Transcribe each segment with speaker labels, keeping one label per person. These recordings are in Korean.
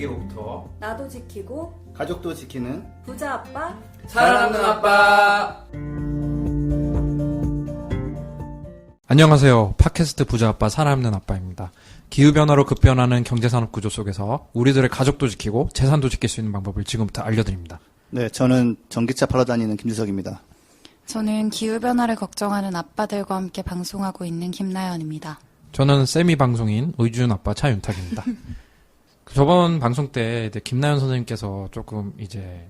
Speaker 1: 위기로부터
Speaker 2: 나도 지키고
Speaker 3: 가족도 지키는
Speaker 2: 부자 아빠.
Speaker 1: 살아남는 아빠. 안녕하세요. 팟캐스트 부자 아빠 살아남는 아빠입니다. 기후변화로 급변하는 경제산업 구조 속에서 우리들의 가족도 지키고 재산도 지킬 수 있는 방법을 지금부터 알려드립니다.
Speaker 3: 네, 저는 전기차 팔아 다니는 김주석입니다.
Speaker 2: 저는 기후변화를 걱정하는 아빠들과 함께 방송하고 있는 김나연입니다.
Speaker 1: 저는 세미 방송인 의준 아빠 차윤탁입니다. 저번 방송 때 김나연 선생님께서 조금 이제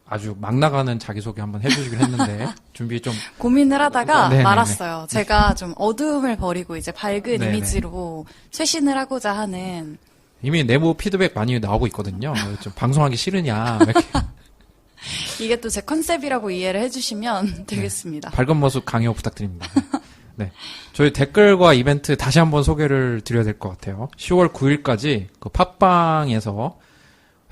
Speaker 1: 아주 막 나가는 자기소개 한번 해주시긴 했는데 준비 좀
Speaker 2: 고민을 하다가
Speaker 1: 네네네.
Speaker 2: 말았어요. 제가 좀 어두움을 버리고 이제 밝은
Speaker 1: 네네.
Speaker 2: 이미지로 쇄신을 하고자 하는.
Speaker 1: 이미 내부 피드백 많이 나오고 있거든요. 좀 방송하기 싫으냐 이렇게
Speaker 2: 이게 또 제 컨셉이라고 이해를 해주시면 되겠습니다.
Speaker 1: 밝은 모습 강요 부탁드립니다. 네, 저희 댓글과 이벤트 다시 한번 소개를 드려야 될 것 같아요. 10월 9일까지 그 팟빵에서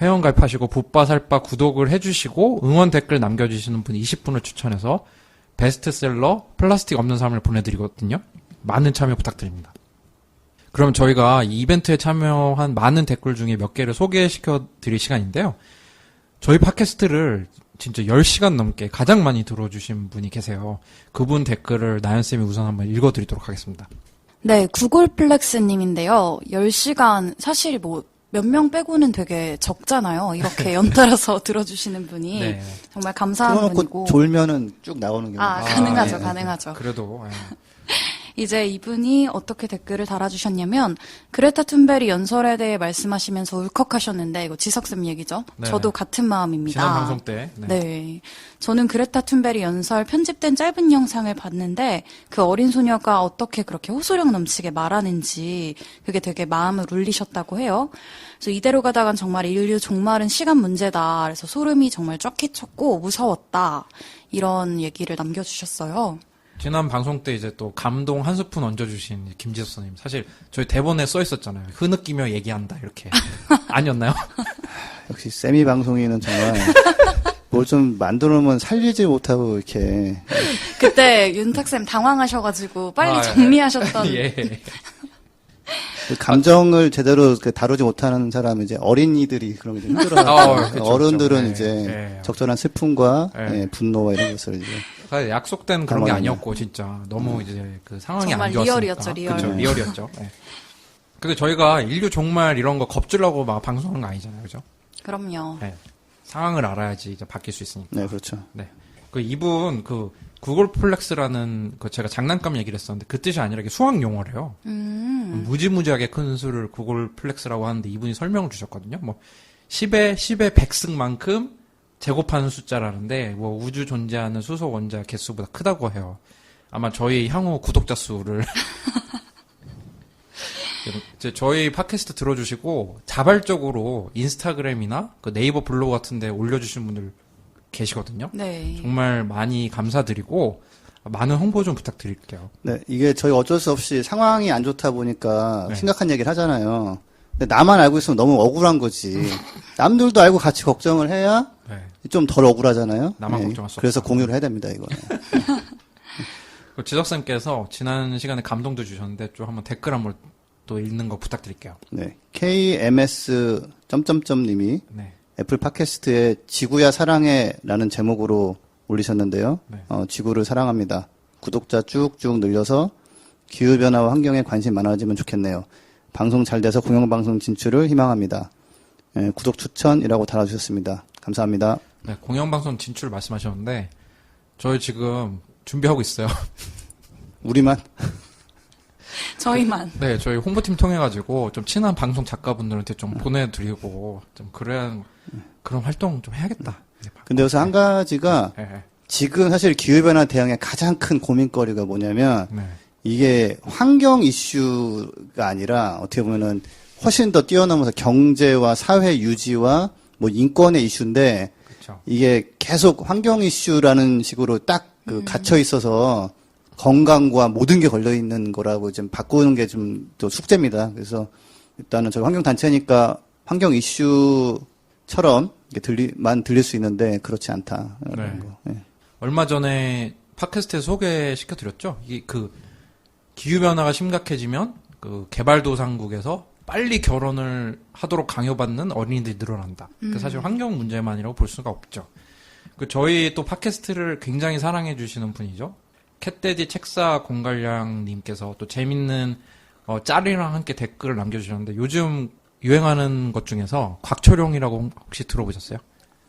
Speaker 1: 회원 가입하시고 붓바살바 구독을 해주시고 응원 댓글 남겨주시는 분 20분을 추천해서 베스트셀러 플라스틱 없는 삶을 보내드리거든요. 많은 참여 부탁드립니다. 그럼 저희가 이 이벤트에 참여한 많은 댓글 중에 몇 개를 소개시켜 드릴 시간인데요. 저희 팟캐스트를 진짜 10시간 넘게 가장 많이 들어주신 분이 계세요. 그분 댓글을 나연쌤이 우선 한번 읽어드리도록 하겠습니다.
Speaker 2: 네, 구글플렉스님인데요. 10시간, 사실 뭐, 몇 명 빼고는 되게 적잖아요. 이렇게 연달아서 들어주시는 분이.
Speaker 1: 네.
Speaker 2: 정말 감사한
Speaker 3: 틀어놓고
Speaker 2: 분이고.
Speaker 3: 졸면은 쭉 나오는 경우.
Speaker 2: 가능하죠,
Speaker 3: 네.
Speaker 2: 가능하죠.
Speaker 1: 그래도
Speaker 2: 이제 이분이 어떻게 댓글을 달아주셨냐면, 그레타 툰베리 연설에 대해 말씀하시면서 울컥하셨는데, 이거 지석쌤 얘기죠?
Speaker 1: 네.
Speaker 2: 저도 같은 마음입니다.
Speaker 1: 지난 방송 때
Speaker 2: 네. 저는 그레타 툰베리 연설 편집된 짧은 영상을 봤는데, 그 어린 소녀가 어떻게 그렇게 호소력 넘치게 말하는지, 그게 되게 마음을 울리셨다고 해요. 그래서 이대로 가다간 정말 인류 종말은 시간 문제다. 그래서 소름이 정말 쫙 끼쳤고, 무서웠다. 이런 얘기를 남겨주셨어요.
Speaker 1: 지난 방송 때 이제 또 감동 한 스푼 얹어주신 김지석 선생님. 사실 저희 대본에 써 있었잖아요. 흐느끼며 얘기한다 이렇게. 아니었나요?
Speaker 3: 역시 세미 방송인은 정말 뭘 좀 만들어놓으면 살리지 못하고 이렇게.
Speaker 2: 그때 윤탁쌤 당황하셔가지고 빨리
Speaker 1: 아,
Speaker 2: 정리하셨던.
Speaker 1: 예.
Speaker 3: 그 감정을 제대로 다루지 못하는 사람은 이제 어린이들이 그런 게 좀 힘들어요.
Speaker 1: 그쵸,
Speaker 3: 어른들은
Speaker 1: 그쵸.
Speaker 3: 이제
Speaker 1: 네.
Speaker 3: 적절한 슬픔과
Speaker 1: 네.
Speaker 3: 분노와 이런 것을 이제.
Speaker 1: 사실 약속된 그런 게
Speaker 3: 당황하네요.
Speaker 1: 아니었고 진짜 너무 이제 그 상황이
Speaker 2: 정말
Speaker 1: 안 좋았으니까.
Speaker 2: 리얼이었죠, 리얼.
Speaker 1: 그쵸,
Speaker 3: 네.
Speaker 1: 리얼이었죠. 네. 근데 저희가 인류 종말 이런 거 겁주려고 막 방송하는 거 아니잖아요, 그죠?
Speaker 2: 그럼요.
Speaker 1: 네. 상황을 알아야지 이제 바뀔 수 있으니까.
Speaker 3: 네, 그렇죠.
Speaker 1: 네. 그 이분 그 구글 플렉스라는 그 제가 장난감 얘기를 했었는데 그 뜻이 아니라 이게 수학 용어래요. 무지무지하게 큰 수를 구글 플렉스라고 하는데 이분이 설명을 주셨거든요. 뭐 10의 100승만큼 제곱하는 숫자라는데 뭐 우주 존재하는 수소 원자 개수보다 크다고 해요. 아마 저희 향후 구독자 수를 이제 저희 팟캐스트 들어주시고 자발적으로 인스타그램이나 그 네이버 블로그 같은데 올려주신 분들 계시거든요.
Speaker 2: 네.
Speaker 1: 정말 많이 감사드리고 많은 홍보 좀 부탁드릴게요.
Speaker 3: 네, 이게 저희 어쩔 수 없이 상황이 안 좋다 보니까
Speaker 1: 네.
Speaker 3: 심각한 얘기를 하잖아요. 근데 나만 알고 있으면 너무 억울한 거지. 남들도 알고 같이 걱정을 해야
Speaker 1: 네.
Speaker 3: 좀 덜 억울하잖아요.
Speaker 1: 나만 걱정할 수
Speaker 3: 그래서
Speaker 1: 없다.
Speaker 3: 공유를 해야 됩니다, 이거는.
Speaker 1: 그 지석쌤께서 지난 시간에 감동도 주셨는데 좀 한번 댓글 한번 또 읽는 거 부탁드릴게요.
Speaker 3: 네. KMS 님이
Speaker 1: 네.
Speaker 3: 애플 팟캐스트에 지구야 사랑해라는 제목으로 올리셨는데요.
Speaker 1: 네.
Speaker 3: 지구를 사랑합니다. 구독자 쭉쭉 늘려서 기후변화와 환경에 관심 많아지면 좋겠네요. 방송 잘 돼서 공영방송 진출을 희망합니다. 구독 추천이라고 달아주셨습니다. 감사합니다.
Speaker 1: 네, 공영방송 진출 말씀하셨는데 저희 지금 준비하고 있어요.
Speaker 3: 우리만?
Speaker 2: 저희만.
Speaker 1: 네, 저희 홍보팀 통해가지고 좀 친한 방송 작가분들한테 좀 보내드리고 좀 그런 활동 좀 해야겠다.
Speaker 3: 근데 여기서 한 가지가
Speaker 1: 네,
Speaker 3: 지금 사실 기후변화 대응의 가장 큰 고민거리가 뭐냐면
Speaker 1: 네.
Speaker 3: 이게 환경 이슈가 아니라 어떻게 보면은 훨씬 더 뛰어넘어서 경제와 사회 유지와 뭐 인권의 이슈인데
Speaker 1: 그렇죠.
Speaker 3: 이게 계속 환경 이슈라는 식으로 딱 갇혀 있어서 건강과 모든 게 걸려 있는 거라고 좀 바꾸는 게 좀 또 숙제입니다. 그래서 일단은 저희 환경 단체니까 환경 이슈처럼 이렇게 들릴 수 있는데 그렇지 않다.
Speaker 1: 네.
Speaker 3: 거. 네.
Speaker 1: 얼마 전에 팟캐스트에 소개시켜드렸죠. 이게 그 기후변화가 심각해지면 그 개발도상국에서 빨리 결혼을 하도록 강요받는 어린이들이 늘어난다. 그 사실 환경 문제만이라고 볼 수가 없죠. 그 저희 또 팟캐스트를 굉장히 사랑해 주시는 분이죠. 캣데디 책사 공갈량님께서 또 재밌는 짤이랑 함께 댓글을 남겨주셨는데 요즘 유행하는 것 중에서 곽철용이라고 혹시 들어보셨어요?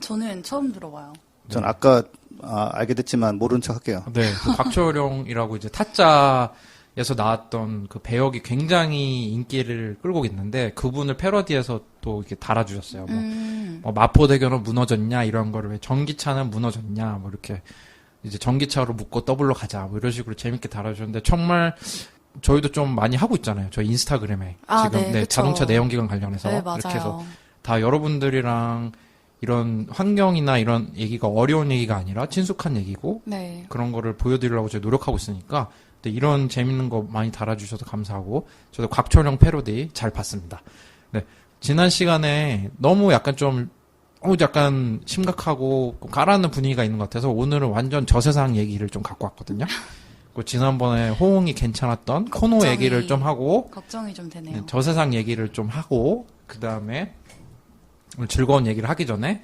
Speaker 2: 저는 처음 들어봐요.
Speaker 3: 전 아까 알게 됐지만 모른 척 할게요.
Speaker 1: 네, 그 곽철용이라고 이제 타짜에서 나왔던 그 배역이 굉장히 인기를 끌고 있는데 그분을 패러디해서 또 이렇게 달아주셨어요. 뭐 마포대교는 무너졌냐 이런 거를 왜 전기차는 무너졌냐 뭐 이렇게 이제 전기차로 묶고 더블로 가자 뭐 이런 식으로 재밌게 달아주셨는데 정말 저희도 좀 많이 하고 있잖아요. 저희 인스타그램에 지금
Speaker 2: 그쵸.
Speaker 1: 자동차 내연기관 관련해서
Speaker 2: 네,
Speaker 1: 이렇게
Speaker 2: 맞아요.
Speaker 1: 해서 다 여러분들이랑 이런 환경이나 이런 얘기가 어려운 얘기가 아니라 친숙한 얘기고
Speaker 2: 네.
Speaker 1: 그런 거를 보여드리려고 저희 노력하고 있으니까 근데 이런 재밌는 거 많이 달아주셔서 감사하고 저도 곽철용 패러디 잘 봤습니다. 네, 지난 시간에 너무 약간 좀 약간 심각하고 가라앉는 분위기가 있는 것 같아서 오늘은 완전 저세상 얘기를 좀 갖고 왔거든요. 그 지난번에 호응이 괜찮았던 코너
Speaker 2: 걱정이-
Speaker 1: 얘기를 좀 하고
Speaker 2: 걱정이 좀 되네요.
Speaker 1: 네, 저세상 얘기를 좀 하고 그 다음에 즐거운 얘기를 하기 전에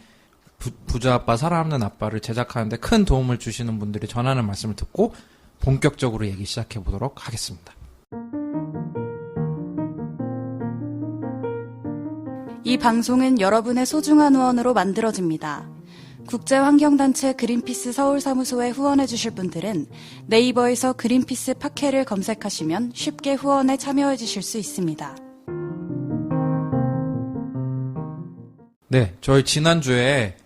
Speaker 1: 부자 아빠 살아남는 아빠를 제작하는데 큰 도움을 주시는 분들이 전하는 말씀을 듣고 본격적으로 얘기 시작해 보도록 하겠습니다.
Speaker 2: 이 방송은 여러분의 소중한 후원으로 만들어집니다. 국제환경단체 그린피스 서울사무소에 후원해주실 분들은 네이버에서 그린피스 팟캐를 검색하시면 쉽게 후원에 참여해주실 수 있습니다.
Speaker 1: 네, 저희 지난주에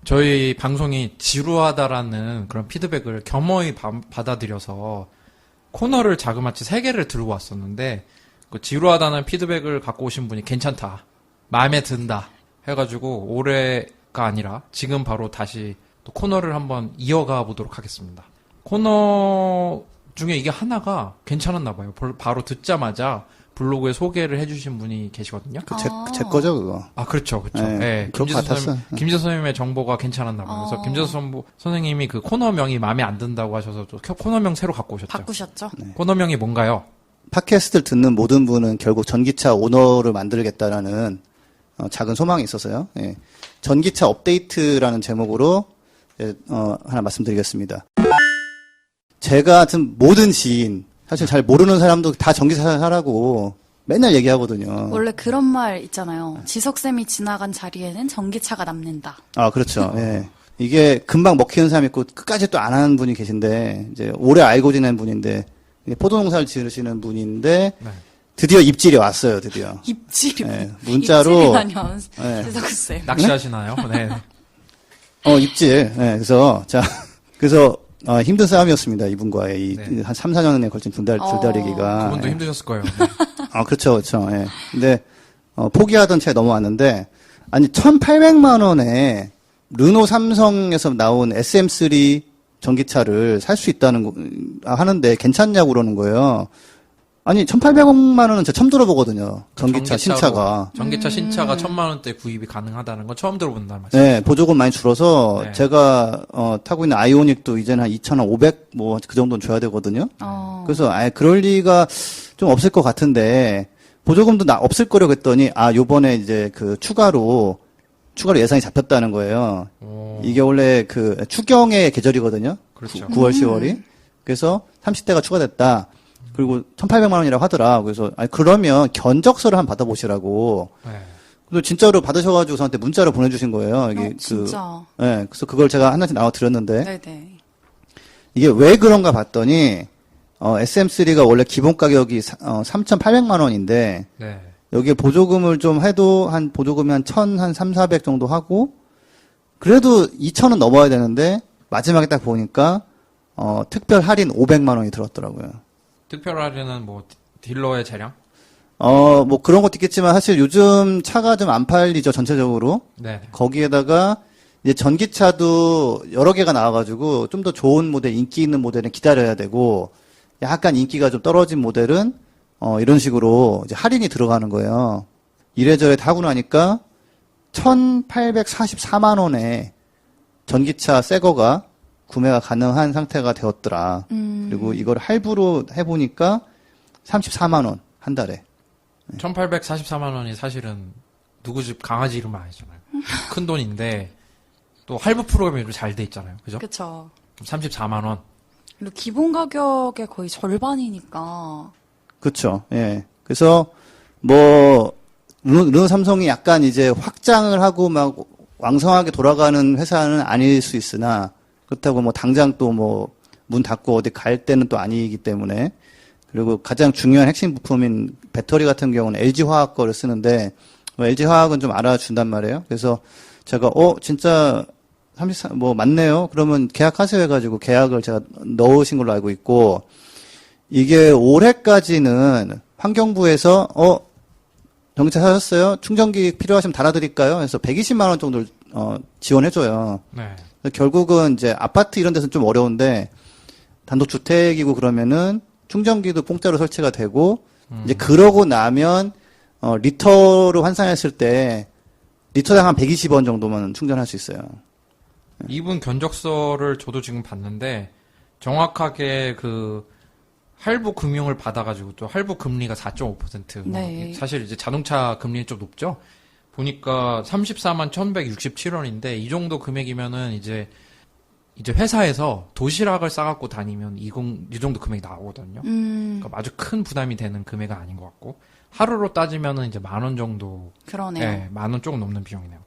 Speaker 1: 저희 방송이 지루하다라는 그런 피드백을 겸허히 받아들여서 코너를 자그마치 3개를 들고 왔었는데 그 지루하다는 피드백을 갖고 오신 분이 괜찮다, 마음에 든다 해가지고 올해가 아니라 지금 바로 다시 또 코너를 한번 이어가 보도록 하겠습니다. 코너 중에 이게 하나가 괜찮았나 봐요. 바로 듣자마자 블로그에 소개를 해주신 분이 계시거든요.
Speaker 3: 제 거죠, 그거.
Speaker 1: 아, 그렇죠.
Speaker 3: 네,
Speaker 1: 네,
Speaker 3: 그런 것 같았어.
Speaker 1: 김재수 선생님의 정보가 괜찮았나 봐요. 그래서 김재수 선생님이 그 코너명이 마음에 안 든다고 하셔서 또 코너명 새로 갖고 오셨죠.
Speaker 2: 바꾸셨죠?
Speaker 1: 코너명이 뭔가요?
Speaker 3: 팟캐스트를 듣는 모든 분은 결국 전기차 오너를 만들겠다라는 작은 소망이 있어서요. 예. 전기차 업데이트라는 제목으로 하나 말씀드리겠습니다. 제가 같은 모든 지인, 사실 잘 모르는 사람도 다 전기차 사라고 맨날 얘기하거든요.
Speaker 2: 원래 그런 말 있잖아요. 지석쌤이 지나간 자리에는 전기차가 남는다.
Speaker 3: 아, 그렇죠. 예. 이게 금방 먹히는 사람이 있고 끝까지 또 안 하는 분이 계신데 이제 오래 알고 지낸 분인데 포도농사를 지으시는 분인데
Speaker 1: 네.
Speaker 3: 드디어 입질이 왔어요. 드디어.
Speaker 2: 입질이.
Speaker 3: 네, 문자로.
Speaker 2: 입질이라뇨.
Speaker 3: 네.
Speaker 2: 지석쌤.
Speaker 1: 낚시하시나요? 네.
Speaker 3: 입질. 네, 그래서 힘든 싸움이었습니다. 이분과의
Speaker 1: 네.
Speaker 3: 한 3, 4년에 걸친 줄다리기가.
Speaker 1: 그분도
Speaker 3: 예.
Speaker 1: 힘드셨을 거예요. 네.
Speaker 3: 그렇죠. 예. 근데 포기하던 채 넘어왔는데 아니 1,800만 원에 르노 삼성에서 나온 SM3 전기차를 살 수 있다는 하는데 괜찮냐고 그러는 거예요. 아니 1,800만 원은 제가 처음 들어보거든요. 전기차 신차가.
Speaker 1: 전기차 신차가 1,000만 원대 구입이 가능하다는 건 처음 들어본다는 말씀.
Speaker 3: 네, 보조금 많이 줄어서
Speaker 1: 네.
Speaker 3: 제가 타고 있는 아이오닉도 이제는 한 2,500 뭐 그 정도는 줘야 되거든요. 그래서 그럴 리가 좀 없을 것 같은데 보조금도 없을 거라고 했더니 요번에 이제 그 추가로 예산이 잡혔다는 거예요.
Speaker 1: 오.
Speaker 3: 이게 원래 그 추경의 계절이거든요.
Speaker 1: 그렇죠.
Speaker 3: 9월, 10월이. 그래서 30대가 추가됐다. 그리고 1,800만 원이라고 하더라. 그래서 그러면 견적서를 한번 받아보시라고.
Speaker 1: 네.
Speaker 3: 근데 진짜로 받으셔가지고 저한테 문자로 보내주신 거예요. 이게
Speaker 2: 진짜.
Speaker 3: 네, 그래서 그걸 제가 하나씩 나눠 드렸는데
Speaker 2: 네네.
Speaker 3: 이게 왜 그런가 봤더니 SM3가 원래 기본 가격이 3,800만 원인데
Speaker 1: 네.
Speaker 3: 여기에 보조금을 좀 해도 보조금이 한 1,000, 한 3, 400 정도 하고 그래도 2,000은 넘어야 되는데 마지막에 딱 보니까 특별 할인 500만 원이 들었더라고요.
Speaker 1: 특별 할인은 뭐 딜러의 차량?
Speaker 3: 뭐 그런 것도 있겠지만 사실 요즘 차가 좀 안 팔리죠, 전체적으로.
Speaker 1: 네.
Speaker 3: 거기에다가 이제 전기차도 여러 개가 나와가지고 좀 더 좋은 모델, 인기 있는 모델은 기다려야 되고 약간 인기가 좀 떨어진 모델은 이런 식으로 이제 할인이 들어가는 거예요. 이래저래 다 하고 나니까 1,844만 원에 전기차 새 거가 구매가 가능한 상태가 되었더라. 그리고 이걸 할부로 해보니까 34만 원 한 달에.
Speaker 1: 1844만 원이 사실은 누구 집 강아지 이름 아니잖아요. 큰 돈인데 또 할부 프로그램이 좀 잘 돼 있잖아요. 그죠?
Speaker 2: 그쵸.
Speaker 1: 34만 원.
Speaker 2: 그리고 기본 가격의 거의 절반이니까.
Speaker 3: 그렇죠. 예. 그래서 뭐 르노 삼성이 약간 이제 확장을 하고 막 왕성하게 돌아가는 회사는 아닐 수 있으나 그렇다고 뭐 당장 또 뭐 문 닫고 어디 갈 때는 또 아니기 때문에 그리고 가장 중요한 핵심 부품인 배터리 같은 경우는 LG 화학 거를 쓰는데 LG 화학은 좀 알아준단 말이에요. 그래서 제가 진짜 33 뭐 맞네요. 그러면 계약하세요 해가지고 계약을 제가 넣으신 걸로 알고 있고 이게 올해까지는 환경부에서 전기차 사셨어요? 충전기 필요하시면 달아드릴까요? 그래서 120만 원 정도를 지원해줘요.
Speaker 1: 네.
Speaker 3: 결국은 이제 아파트 이런 데서는 좀 어려운데 단독주택이고 그러면은 충전기도 공짜로 설치가 되고 이제 그러고 나면 리터로 환산했을 때 리터당 한 120원 정도만 충전할 수 있어요.
Speaker 1: 이분 견적서를 저도 지금 봤는데 정확하게 그 할부 금융을 받아가지고 또 할부 금리가 4.5%.
Speaker 2: 네.
Speaker 1: 사실 이제 자동차 금리는 좀 높죠. 보니까 34만 1,167원인데 이 정도 금액이면은 이제 회사에서 도시락을 싸갖고 다니면 이 정도 금액이 나오거든요. 그러니까 아주 큰 부담이 되는 금액은 아닌 것 같고 하루로 따지면은 이제 10,000원 정도.
Speaker 2: 그러네요.
Speaker 1: 네, 10,000원 조금 넘는 비용이네요.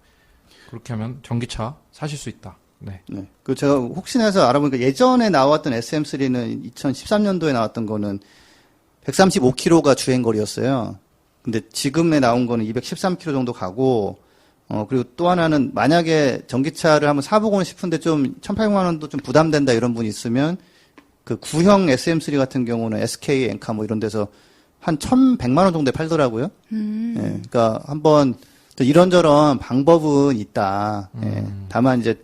Speaker 1: 그렇게 하면 전기차 사실 수 있다. 네.
Speaker 3: 네. 그 제가 혹시나 해서 알아보니까 예전에 나왔던 SM3는 2013년도에 나왔던 거는 135km가 주행거리였어요. 근데 지금에 나온 거는 213km 정도 가고, 그리고 또 하나는 만약에 전기차를 한번 사보고는 싶은데 좀 1,800만 원도 좀 부담된다 이런 분이 있으면 그 구형 SM3 같은 경우는 SK 엔카 뭐 이런 데서 한 1,100만 원 정도에 팔더라고요. 예, 그러니까 한번 이런저런 방법은 있다. 예, 다만 이제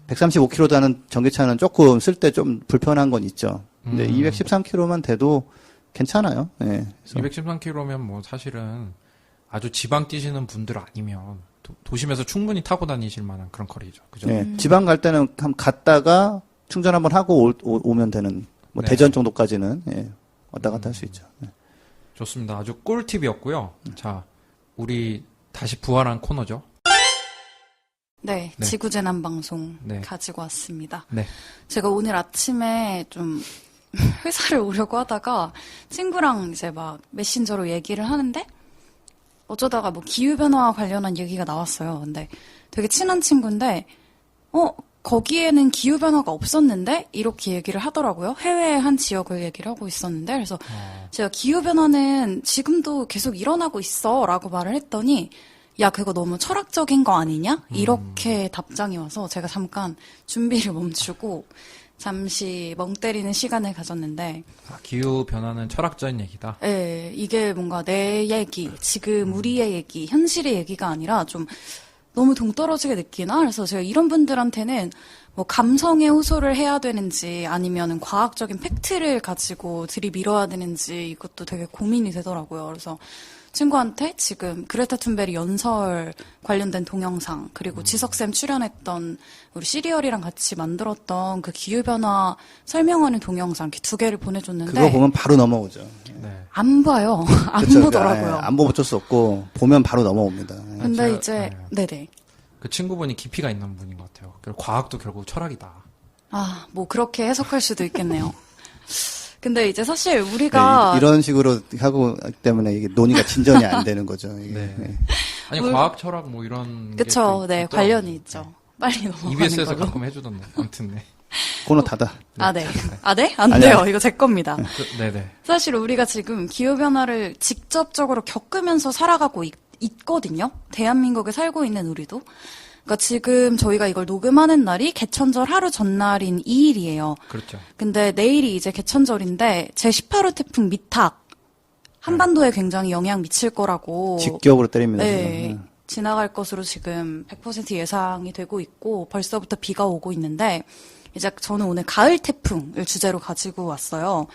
Speaker 3: 135km 다는 전기차는 조금 쓸 때 좀 불편한 건 있죠. 근데 213km만 돼도 괜찮아요. 예.
Speaker 1: 213km면 뭐 사실은 아주 지방 뛰시는 분들 아니면 도심에서 충분히 타고 다니실 만한 그런 거리죠. 그죠?
Speaker 3: 예, 지방 갈 때는 한번 갔다가 충전 한번 하고 오면 되는 뭐
Speaker 1: 네.
Speaker 3: 대전 정도까지는 예, 왔다 갔다 할 수 있죠. 예.
Speaker 1: 좋습니다. 아주 꿀팁이었고요. 자, 우리 다시 부활한 코너죠.
Speaker 2: 네,
Speaker 1: 네.
Speaker 2: 지구재난 방송
Speaker 1: 네.
Speaker 2: 가지고 왔습니다.
Speaker 1: 네.
Speaker 2: 제가 오늘 아침에 좀 회사를 오려고 하다가 친구랑 이제 막 메신저로 얘기를 하는데 어쩌다가 뭐 기후변화와 관련한 얘기가 나왔어요. 근데 되게 친한 친구인데, 거기에는 기후변화가 없었는데? 이렇게 얘기를 하더라고요. 해외의 한 지역을 얘기를 하고 있었는데, 그래서 제가 기후변화는 지금도 계속 일어나고 있어 라고 말을 했더니, 야, 그거 너무 철학적인 거 아니냐? 이렇게 답장이 와서 제가 잠깐 준비를 멈추고, 잠시 멍 때리는 시간을 가졌는데,
Speaker 1: 기후 변화는 철학적인 얘기다.
Speaker 2: 예, 이게 뭔가 내 얘기, 지금 우리의 얘기, 현실의 얘기가 아니라 좀 너무 동떨어지게 느끼나? 그래서 제가 이런 분들한테는 뭐 감성에 호소를 해야 되는지 아니면은 과학적인 팩트를 가지고 들이밀어야 되는지 이것도 되게 고민이 되더라고요. 그래서 친구한테 지금 그레타 툰베리 연설 관련된 동영상 그리고 지석쌤 출연했던 우리 시리얼이랑 같이 만들었던 그 기후변화 설명하는 동영상 이렇게 2개를 보내줬는데
Speaker 3: 그거 보면 바로 넘어오죠.
Speaker 1: 네.
Speaker 2: 안 봐요. 안
Speaker 3: 그쵸?
Speaker 2: 보더라고요.
Speaker 3: 안 보면 어쩔 수 없고 보면 바로 넘어옵니다.
Speaker 2: 근데
Speaker 1: 제가-
Speaker 2: 이제 네네.
Speaker 1: 그 친구분이 깊이가 있는 분인 것 같아요. 그리고 과학도 결국 철학이다.
Speaker 2: 아, 뭐 그렇게 해석할 수도 있겠네요. 근데 이제 사실 우리가
Speaker 3: 네, 이런 식으로 하고 때문에 이게 논의가 진전이 안 되는 거죠. 이게.
Speaker 1: 네.
Speaker 3: 네.
Speaker 1: 아니
Speaker 2: 물-
Speaker 1: 과학 철학 뭐 이런
Speaker 2: 그쵸,
Speaker 1: 게
Speaker 2: 네,
Speaker 1: 있더라고요.
Speaker 2: 관련이 있죠. 빨리 넘어가는
Speaker 1: EBS에서
Speaker 2: 걸로.
Speaker 1: 가끔 해주던데. 아무튼 네.
Speaker 3: 코너 닫아.
Speaker 2: 아, 네. 아, 네? 안
Speaker 3: 아니,
Speaker 2: 돼요.
Speaker 3: 아니.
Speaker 2: 이거 제 겁니다.
Speaker 1: 네네.
Speaker 2: 사실 우리가 지금 기후변화를 직접적으로 겪으면서 살아가고 있거든요. 대한민국에 살고 있는 우리도. 그러니까 지금 저희가 이걸 녹음하는 날이 개천절 하루 전날인 2일이에요.
Speaker 1: 그렇죠.
Speaker 2: 근데 내일이 이제 개천절인데 제18호 태풍 미탁 한반도에 굉장히 영향 미칠 거라고
Speaker 3: 직격으로 때립니다.
Speaker 2: 네,
Speaker 3: 지금.
Speaker 2: 지나갈 것으로 지금 100% 예상이 되고 있고 벌써부터 비가 오고 있는데 이제 저는 오늘 가을 태풍을 주제로 가지고 왔어요.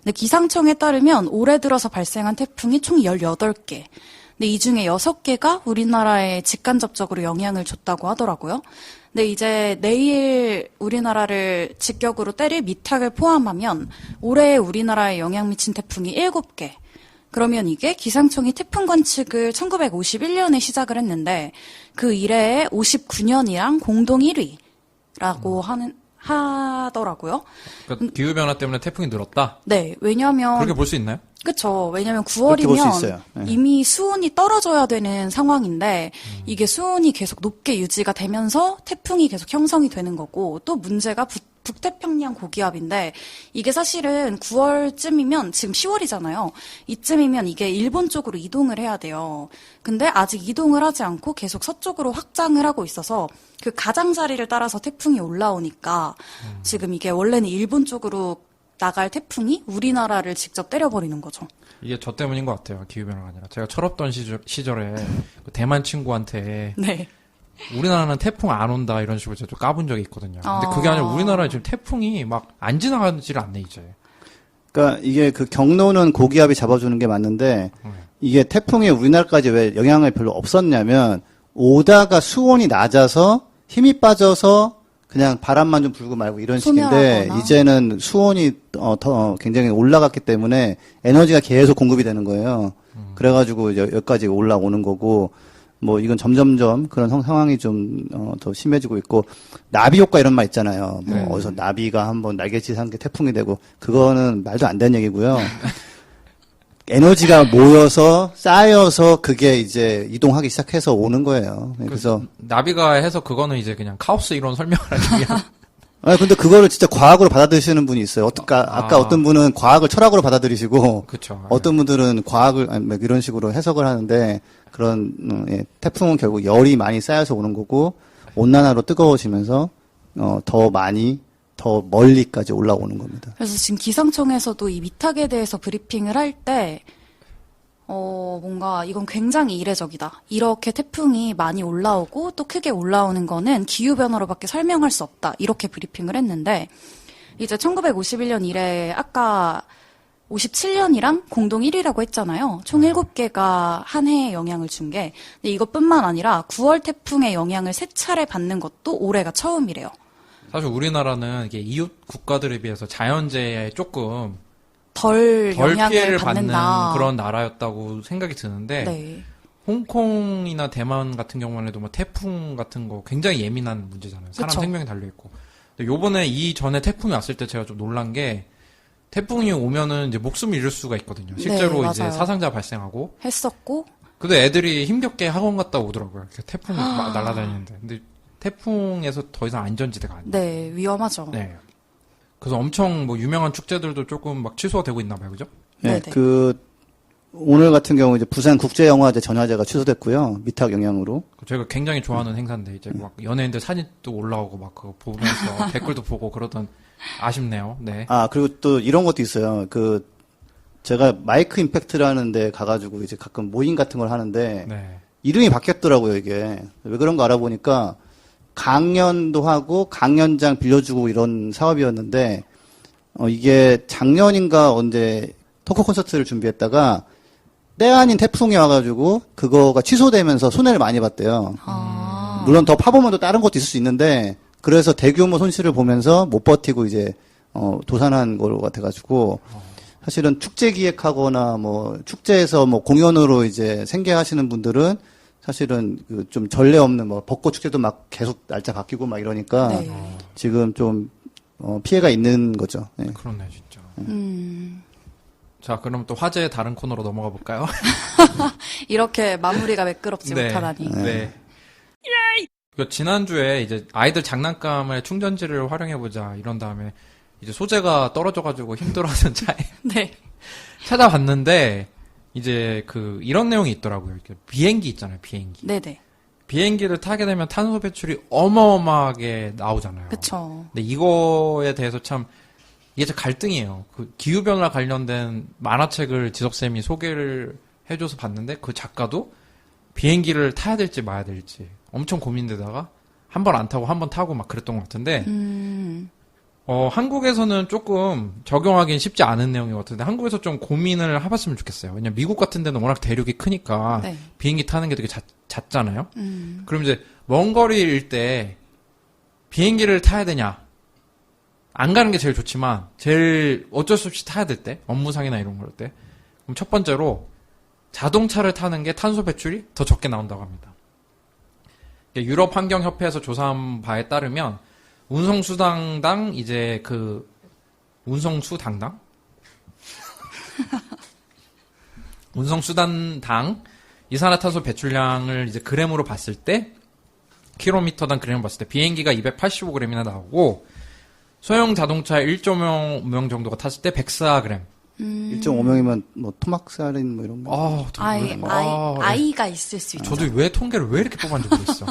Speaker 2: 근데 기상청에 따르면 올해 들어서 발생한 태풍이 총 18개. 근데 이 중에 6개가 우리나라에 직간접적으로 영향을 줬다고 하더라고요. 근데 이제 내일 우리나라를 직격으로 때릴 미탁을 포함하면 올해 우리나라에 영향 미친 태풍이 7개. 그러면 이게 기상청이 태풍 관측을 1951년에 시작을 했는데 그 이래에 59년이랑 공동 1위라고 하더라고요.
Speaker 1: 그러니까 기후변화 때문에 태풍이 늘었다?
Speaker 2: 네, 왜냐면
Speaker 1: 그렇게 볼 수 있나요?
Speaker 2: 그쵸. 왜냐면
Speaker 3: 그렇게 볼수
Speaker 2: 9월이면
Speaker 3: 있어요. 네.
Speaker 2: 이미 수온이 떨어져야 되는 상황인데 이게 수온이 계속 높게 유지가 되면서 태풍이 계속 형성이 되는 거고 또 문제가 북태평양 고기압인데 이게 사실은 9월쯤이면 지금 10월이잖아요. 이쯤이면 이게 일본 쪽으로 이동을 해야 돼요. 근데 아직 이동을 하지 않고 계속 서쪽으로 확장을 하고 있어서 그 가장자리를 따라서 태풍이 올라오니까 지금 이게 원래는 일본 쪽으로 나갈 태풍이 우리나라를 직접 때려버리는 거죠.
Speaker 1: 이게 저 때문인 것 같아요. 기후변화가 아니라. 제가 철없던 시절에 그 대만 친구한테
Speaker 2: 네.
Speaker 1: 우리나라는 태풍 안 온다 이런 식으로 제가 좀 까본 적이 있거든요. 근데 그게 아니라 우리나라에 지금 태풍이 막 안 지나가지를 않네 이제.
Speaker 3: 그러니까 이게 그 경로는 고기압이 잡아주는 게 맞는데 이게 태풍이 우리나라까지 왜 영향을 별로 없었냐면 오다가 수온이 낮아서 힘이 빠져서 그냥 바람만 좀 불고 말고 이런 식인데
Speaker 2: 소멸하거나.
Speaker 3: 이제는 수온이 더 굉장히 올라갔기 때문에 에너지가 계속 공급이 되는 거예요. 그래가지고 이제 여기까지 올라오는 거고 뭐 이건 점점점 그런 상황이 좀 더 심해지고 있고 나비 효과 이런 말 있잖아요. 뭐 어디서 나비가 한번 날갯짓 한 게 태풍이 되고 그거는 말도 안 되는 얘기고요. 에너지가 모여서 쌓여서 그게 이제 이동하기 시작해서 오는 거예요. 그래서
Speaker 1: 나비가 해서 그거는 이제 그냥 카오스 이론 설명을 하기
Speaker 3: 아 근데 그거를 진짜 과학으로 받아들이시는 분이 있어요. 아까 어떤 분은 과학을 철학으로 받아들이시고
Speaker 1: 그쵸.
Speaker 3: 어떤 분들은 과학을 뭐 이런 식으로 해석을 하는데 그런 예, 태풍은 결국 열이 많이 쌓여서 오는 거고 온난화로 뜨거워지면서 더 많이 더 멀리까지 올라오는 겁니다.
Speaker 2: 그래서 지금 기상청에서도 이 미탁에 대해서 브리핑을 할 때, 뭔가 이건 굉장히 이례적이다. 이렇게 태풍이 많이 올라오고 또 크게 올라오는 거는 기후변화로밖에 설명할 수 없다. 이렇게 브리핑을 했는데, 이제 1951년 이래 아까 57년이랑 공동 1위라고 했잖아요. 총 7개가 한 해에 영향을 준 게. 근데 이것뿐만 아니라 9월 태풍의 영향을 3차례 받는 것도 올해가 처음이래요.
Speaker 1: 사실 우리나라는 이게 이웃 국가들에 비해서 자연재해에 조금
Speaker 2: 덜
Speaker 1: 덜
Speaker 2: 영향을
Speaker 1: 피해를 받는
Speaker 2: 받는다.
Speaker 1: 그런 나라였다고 생각이 드는데
Speaker 2: 네.
Speaker 1: 홍콩이나 대만 같은 경우는 해도 뭐 태풍 같은 거 굉장히 예민한 문제잖아요. 사람
Speaker 2: 그쵸.
Speaker 1: 생명이 달려있고. 근데 요번에 이전에 태풍이 왔을 때 제가 좀 놀란 게 태풍이 오면은 이제 목숨을 잃을 수가 있거든요. 실제로
Speaker 2: 네,
Speaker 1: 이제
Speaker 2: 맞아요.
Speaker 1: 사상자 발생하고.
Speaker 2: 했었고,
Speaker 1: 근데 애들이 힘겹게 학원 갔다 오더라고요. 이렇게 태풍 막 날아다니는데. 근데 태풍에서 더 이상 안전지대가 아니에요.
Speaker 2: 네, 위험하죠.
Speaker 1: 네. 그래서 엄청 뭐 유명한 축제들도 조금 막 취소가 되고 있나 봐요. 그죠?
Speaker 3: 네,
Speaker 2: 네네.
Speaker 3: 오늘 같은 경우 이제 부산 국제영화제 전화제가 취소됐고요. 미탁 영향으로.
Speaker 1: 제가 굉장히 좋아하는 행사인데 이제 막 연예인들 사진도 올라오고 막 그거 보면서 댓글도 보고 그러던 아쉽네요. 네.
Speaker 3: 아, 그리고 또 이런 것도 있어요. 제가 마이크 임팩트라는 데 가가지고 이제 가끔 모임 같은 걸 하는데
Speaker 1: 네.
Speaker 3: 이름이 바뀌었더라고요, 이게. 왜 그런 거 알아보니까 강연도 하고 강연장 빌려주고 이런 사업이었는데 이게 작년인가 언제 토크 콘서트를 준비했다가 때 아닌 태풍이 와가지고 그거가 취소되면서 손해를 많이 봤대요. 물론 더 파보면 또 다른 것도 있을 수 있는데 그래서 대규모 손실을 보면서 못 버티고 이제 도산한 것 같아가지고 사실은 축제 기획하거나 뭐 축제에서 뭐 공연으로 이제 생계하시는 분들은 사실은 그 좀 전례 없는 뭐 벚꽃 축제도 막 계속 날짜 바뀌고 막 이러니까
Speaker 2: 네.
Speaker 3: 지금 좀 피해가 있는 거죠. 네.
Speaker 1: 그렇네 진짜. 자, 그럼 또 화제의 다른 코너로 넘어가 볼까요?
Speaker 2: 이렇게 마무리가 매끄럽지 못하다니.
Speaker 1: 네. 지난주에 이제 아이들 장난감에 충전지를 활용해보자 이런 다음에 이제 소재가 떨어져가지고 힘들어하는 차에
Speaker 2: 네.
Speaker 1: 찾아봤는데 이제 이런 내용이 있더라고요. 이렇게 비행기 있잖아요, 비행기.
Speaker 2: 네네.
Speaker 1: 비행기를 타게 되면 탄소 배출이 어마어마하게 나오잖아요.
Speaker 2: 그쵸.
Speaker 1: 근데 이거에 대해서 참 이게 참 갈등이에요. 그 기후변화 관련된 만화책을 지석쌤이 소개를 해줘서 봤는데 그 작가도 비행기를 타야 될지 마야 될지 엄청 고민되다가 한 번 안 타고 한 번 타고 막 그랬던 것 같은데 한국에서는 조금 적용하기는 쉽지 않은 내용인 것 같은데 한국에서 좀 고민을 해봤으면 좋겠어요. 왜냐면 미국 같은 데는 워낙 대륙이 크니까
Speaker 2: 네.
Speaker 1: 비행기 타는 게 되게 잦잖아요. 그럼 이제 먼 거리일 때 비행기를 타야 되냐? 안 가는 게 제일 좋지만 제일 어쩔 수 없이 타야 될 때, 업무상이나 이런 걸 때 그럼 첫 번째로 자동차를 타는 게 탄소 배출이 더 적게 나온다고 합니다. 유럽 환경협회에서 조사한 바에 따르면 운송수당당 이제 그 운송수당당 운송수단당 이산화탄소 배출량을 이제 그램으로 봤을 때 킬로미터당 그램을 봤을 때 비행기가 285g이나 나오고 소형 자동차 1.5명 정도가 탔을 때 104g.
Speaker 3: 1.5명이면 뭐 토막살인 뭐 이런 거.
Speaker 2: 아이가 있을 수 있죠.
Speaker 1: 저도 왜 통계를 왜 이렇게 뽑았는지 모르겠어.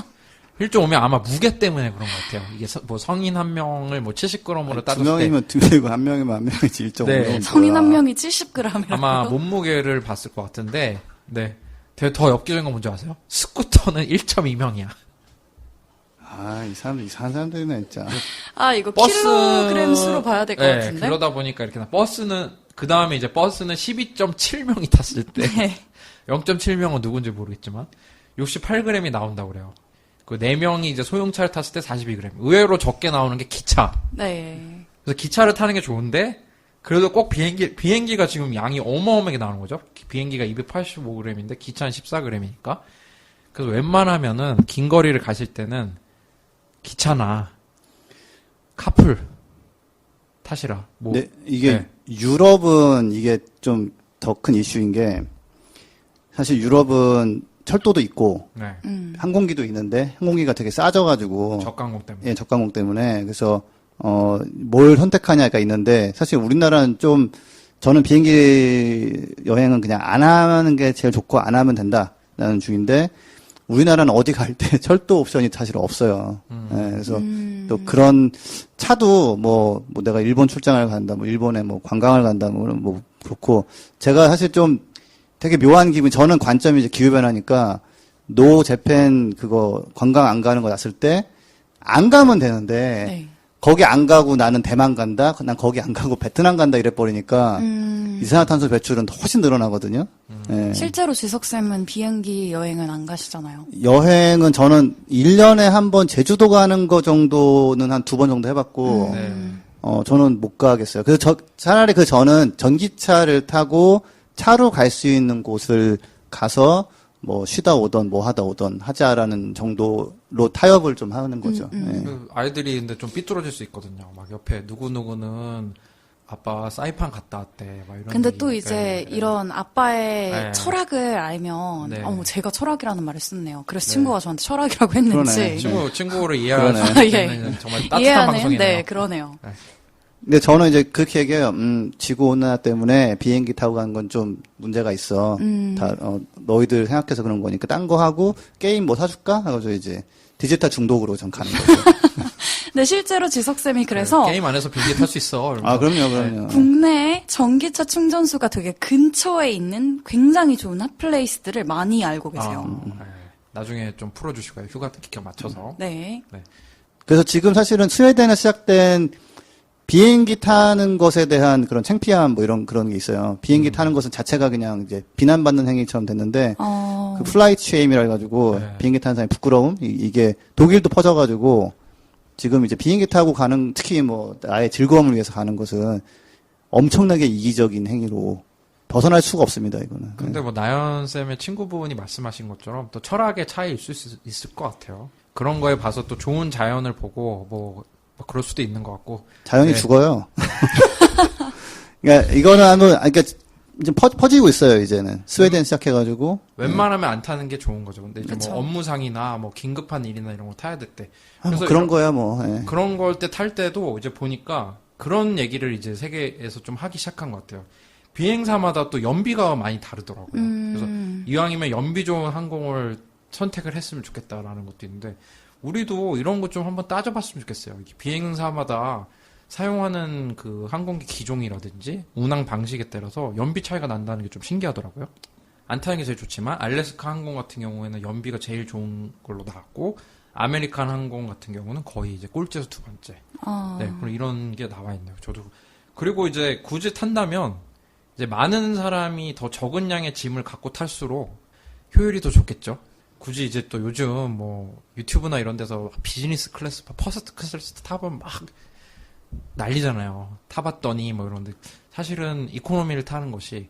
Speaker 1: 1.5명 아마 무게 때문에 그런 것 같아요. 이게 뭐 성인 한 명을 뭐 70g으로 따졌을 때.
Speaker 3: 2명이면 2명이고 1명이면 1명이지 1.5명.
Speaker 1: 네.
Speaker 2: 성인 한 명이 70g이라고.
Speaker 1: 아마 몸무게를 봤을 것 같은데, 네. 되게 더 엽기적인 건 뭔지 아세요? 스쿠터는 1.2명이야.
Speaker 3: 아, 이 사람들 이상한 사람들이네 진짜.
Speaker 2: 이거 킬로그램 수로 봐야 될 것
Speaker 1: 네,
Speaker 2: 같은데.
Speaker 1: 그러다 보니까 이렇게 버스는 그 다음에 이제 버스는 12.7명이 탔을 때
Speaker 2: 네.
Speaker 1: 0.7명은 누군지 모르겠지만 68g이 나온다고 그래요. 그 4명이 이제 소형차를 탔을 때 42g. 의외로 적게 나오는 게 기차.
Speaker 2: 네.
Speaker 1: 그래서 기차를 타는 게 좋은데 그래도 꼭 비행기가 지금 양이 어마어마하게 나오는 거죠. 비행기가 285g인데 기차는 14g이니까. 그래서 웬만하면은 긴 거리를 가실 때는 기차나 카풀 타시라. 뭐
Speaker 3: 네, 이게
Speaker 1: 네.
Speaker 3: 유럽은 이게 좀 더 큰 이슈인 게 사실 유럽은 철도도 있고
Speaker 1: 네.
Speaker 3: 항공기도 있는데 항공기가 되게 싸져가지고
Speaker 1: 저가항공 때문에.
Speaker 3: 예, 저가항공 때문에 그래서 뭘 선택하냐가 있는데 사실 우리나라는 좀 저는 비행기 여행은 그냥 안 하는 게 제일 좋고 안 하면 된다라는 주의인데 우리나라는 어디 갈 때 철도 옵션이 사실 없어요. 예, 그래서 또 그런 차도 뭐 내가 일본 출장을 간다, 뭐 일본에 뭐 관광을 간다, 뭐 그렇고 제가 사실 좀 되게 묘한 기분. 저는 관점이 이제 기후 변화니까 노 재팬 그거 관광 안 가는 거 났을 때 안 가면 되는데
Speaker 2: 네.
Speaker 3: 거기 안 가고 나는 대만 간다, 난 거기 안 가고 베트남 간다 이래 버리니까 이산화탄소 배출은 훨씬 늘어나거든요. 예.
Speaker 2: 실제로 지석쌤은 비행기 여행은 안 가시잖아요.
Speaker 3: 여행은 저는 1년에 한 번 제주도 가는 거 정도는 한 2번 정도 해봤고, 저는 못 가겠어요. 그래서 차라리 저는 전기차를 타고 차로 갈 수 있는 곳을 가서 뭐 쉬다 오던 뭐 하다 오던 하자라는 정도로 타협을 좀 하는 거죠. 예.
Speaker 1: 그 아이들이 근데 좀 삐뚤어질 수 있거든요. 막 옆에 누구누구는 아빠 사이판 갔다 왔대. 막 이런.
Speaker 2: 근데
Speaker 1: 얘기.
Speaker 2: 또 이제
Speaker 1: 네.
Speaker 2: 이런 아빠의
Speaker 1: 네.
Speaker 2: 철학을 알면,
Speaker 1: 네.
Speaker 2: 제가 철학이라는 말을 썼네요. 그래서
Speaker 1: 네.
Speaker 2: 친구가 저한테 철학이라고 했는지.
Speaker 3: 그러네.
Speaker 1: 친구를 이해할 수
Speaker 3: 그러네.
Speaker 1: 있는 정말 따뜻한
Speaker 2: 이해하는,
Speaker 1: 방송이네요.
Speaker 2: 네, 그러네요.
Speaker 3: 근데 저는 이제 그렇게 얘기해요. 지구 온난화 때문에 비행기 타고 가는 건 좀 문제가 있어. 너희들 생각해서 그런 거니까 딴 거 하고 게임 뭐 사줄까? 하고서 이제 디지털 중독으로 전 가는 거죠.
Speaker 2: 근데 실제로 지석쌤이 그래서
Speaker 1: 게임 안에서 비행기 탈 수 있어.
Speaker 3: 아, 그럼요.
Speaker 2: 국내 전기차 충전소가 되게 근처에 있는 굉장히 좋은 핫플레이스들을 많이 알고 계세요.
Speaker 1: 나중에 좀 풀어주시고요. 휴가 기켜 맞춰서.
Speaker 2: 네.
Speaker 3: 그래서 지금 사실은 스웨덴에 시작된 비행기 타는 것에 대한 그런 창피함 뭐 그런 게 있어요. 비행기 타는 것은 자체가 그냥 이제 비난받는 행위처럼 됐는데 그 플라이트 쉐임이라 해가지고
Speaker 1: 네.
Speaker 3: 비행기 타는 사람의 부끄러움 이게 독일도 퍼져가지고 지금 이제 비행기 타고 가는 특히 뭐 나의 즐거움을 위해서 가는 것은 엄청나게 이기적인 행위로 벗어날 수가 없습니다. 이거는.
Speaker 1: 근데 뭐 나연 쌤의 친구분이 말씀하신 것처럼 또 철학의 차이 있을 것 같아요. 그런 거에 봐서 또 좋은 자연을 보고 뭐 그럴 수도 있는 것 같고.
Speaker 3: 자연이
Speaker 1: 네.
Speaker 3: 죽어요. 그러니까 이거는 그러니까 좀 퍼지고 있어요. 이제는 스웨덴 시작해가지고.
Speaker 1: 웬만하면 안 타는 게 좋은 거죠. 근데 이제
Speaker 2: 그쵸.
Speaker 1: 뭐 업무상이나 뭐 긴급한 일이나 이런 거 타야 될 때.
Speaker 3: 뭐 그런 거야 뭐. 예.
Speaker 1: 그런 걸 때 탈 때도 이제 보니까 그런 얘기를 이제 세계에서 좀 하기 시작한 것 같아요. 비행사마다 또 연비가 많이 다르더라고요. 그래서 이왕이면 연비 좋은 항공을 선택을 했으면 좋겠다라는 것도 있는데 우리도 이런 것 좀 한번 따져봤으면 좋겠어요. 이게 비행사마다 사용하는 그 항공기 기종이라든지 운항 방식에 따라서 연비 차이가 난다는 게 좀 신기하더라고요. 안 타는 게 제일 좋지만 알래스카 항공 같은 경우에는 연비가 제일 좋은 걸로 나왔고 아메리칸 항공 같은 경우는 거의 이제 꼴찌에서 2번째. 네, 그럼 이런 게 나와 있네요. 저도 그리고 이제 굳이 탄다면 이제 많은 사람이 더 적은 양의 짐을 갖고 탈수록 효율이 더 좋겠죠. 굳이 이제 또 요즘 뭐 유튜브나 이런 데서 비즈니스 클래스, 퍼스트 클래스 타보면 막 난리잖아요. 타봤더니 뭐 이런데 사실은 이코노미를 타는 것이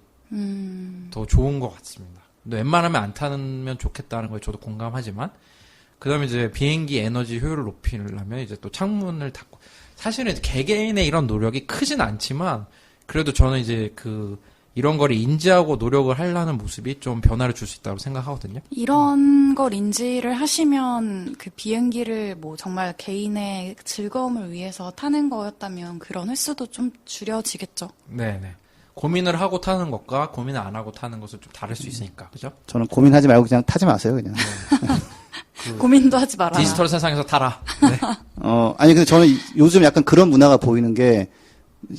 Speaker 1: 더 좋은 것 같습니다. 근데 웬만하면 안 타면 좋겠다는 거에 저도 공감하지만 그 다음에 이제 비행기 에너지 효율을 높이려면 이제 또 창문을 닫고 사실은 개개인의 이런 노력이 크진 않지만 그래도 저는 이제 이런 걸 인지하고 노력을 하려는 모습이 좀 변화를 줄 수 있다고 생각하거든요.
Speaker 2: 이런 걸 인지를 하시면 그 비행기를 뭐 정말 개인의 즐거움을 위해서 타는 거였다면 그런 횟수도 좀 줄여지겠죠.
Speaker 1: 네네. 고민을 하고 타는 것과 고민을 안 하고 타는 것은 좀 다를 수 있으니까, 그죠?
Speaker 3: 저는 고민하지 말고 그냥 타지 마세요, 그냥.
Speaker 2: 고민도 하지 말아라.
Speaker 1: 디지털 세상에서 타라. 네.
Speaker 3: 아니, 근데 저는 요즘 약간 그런 문화가 보이는 게,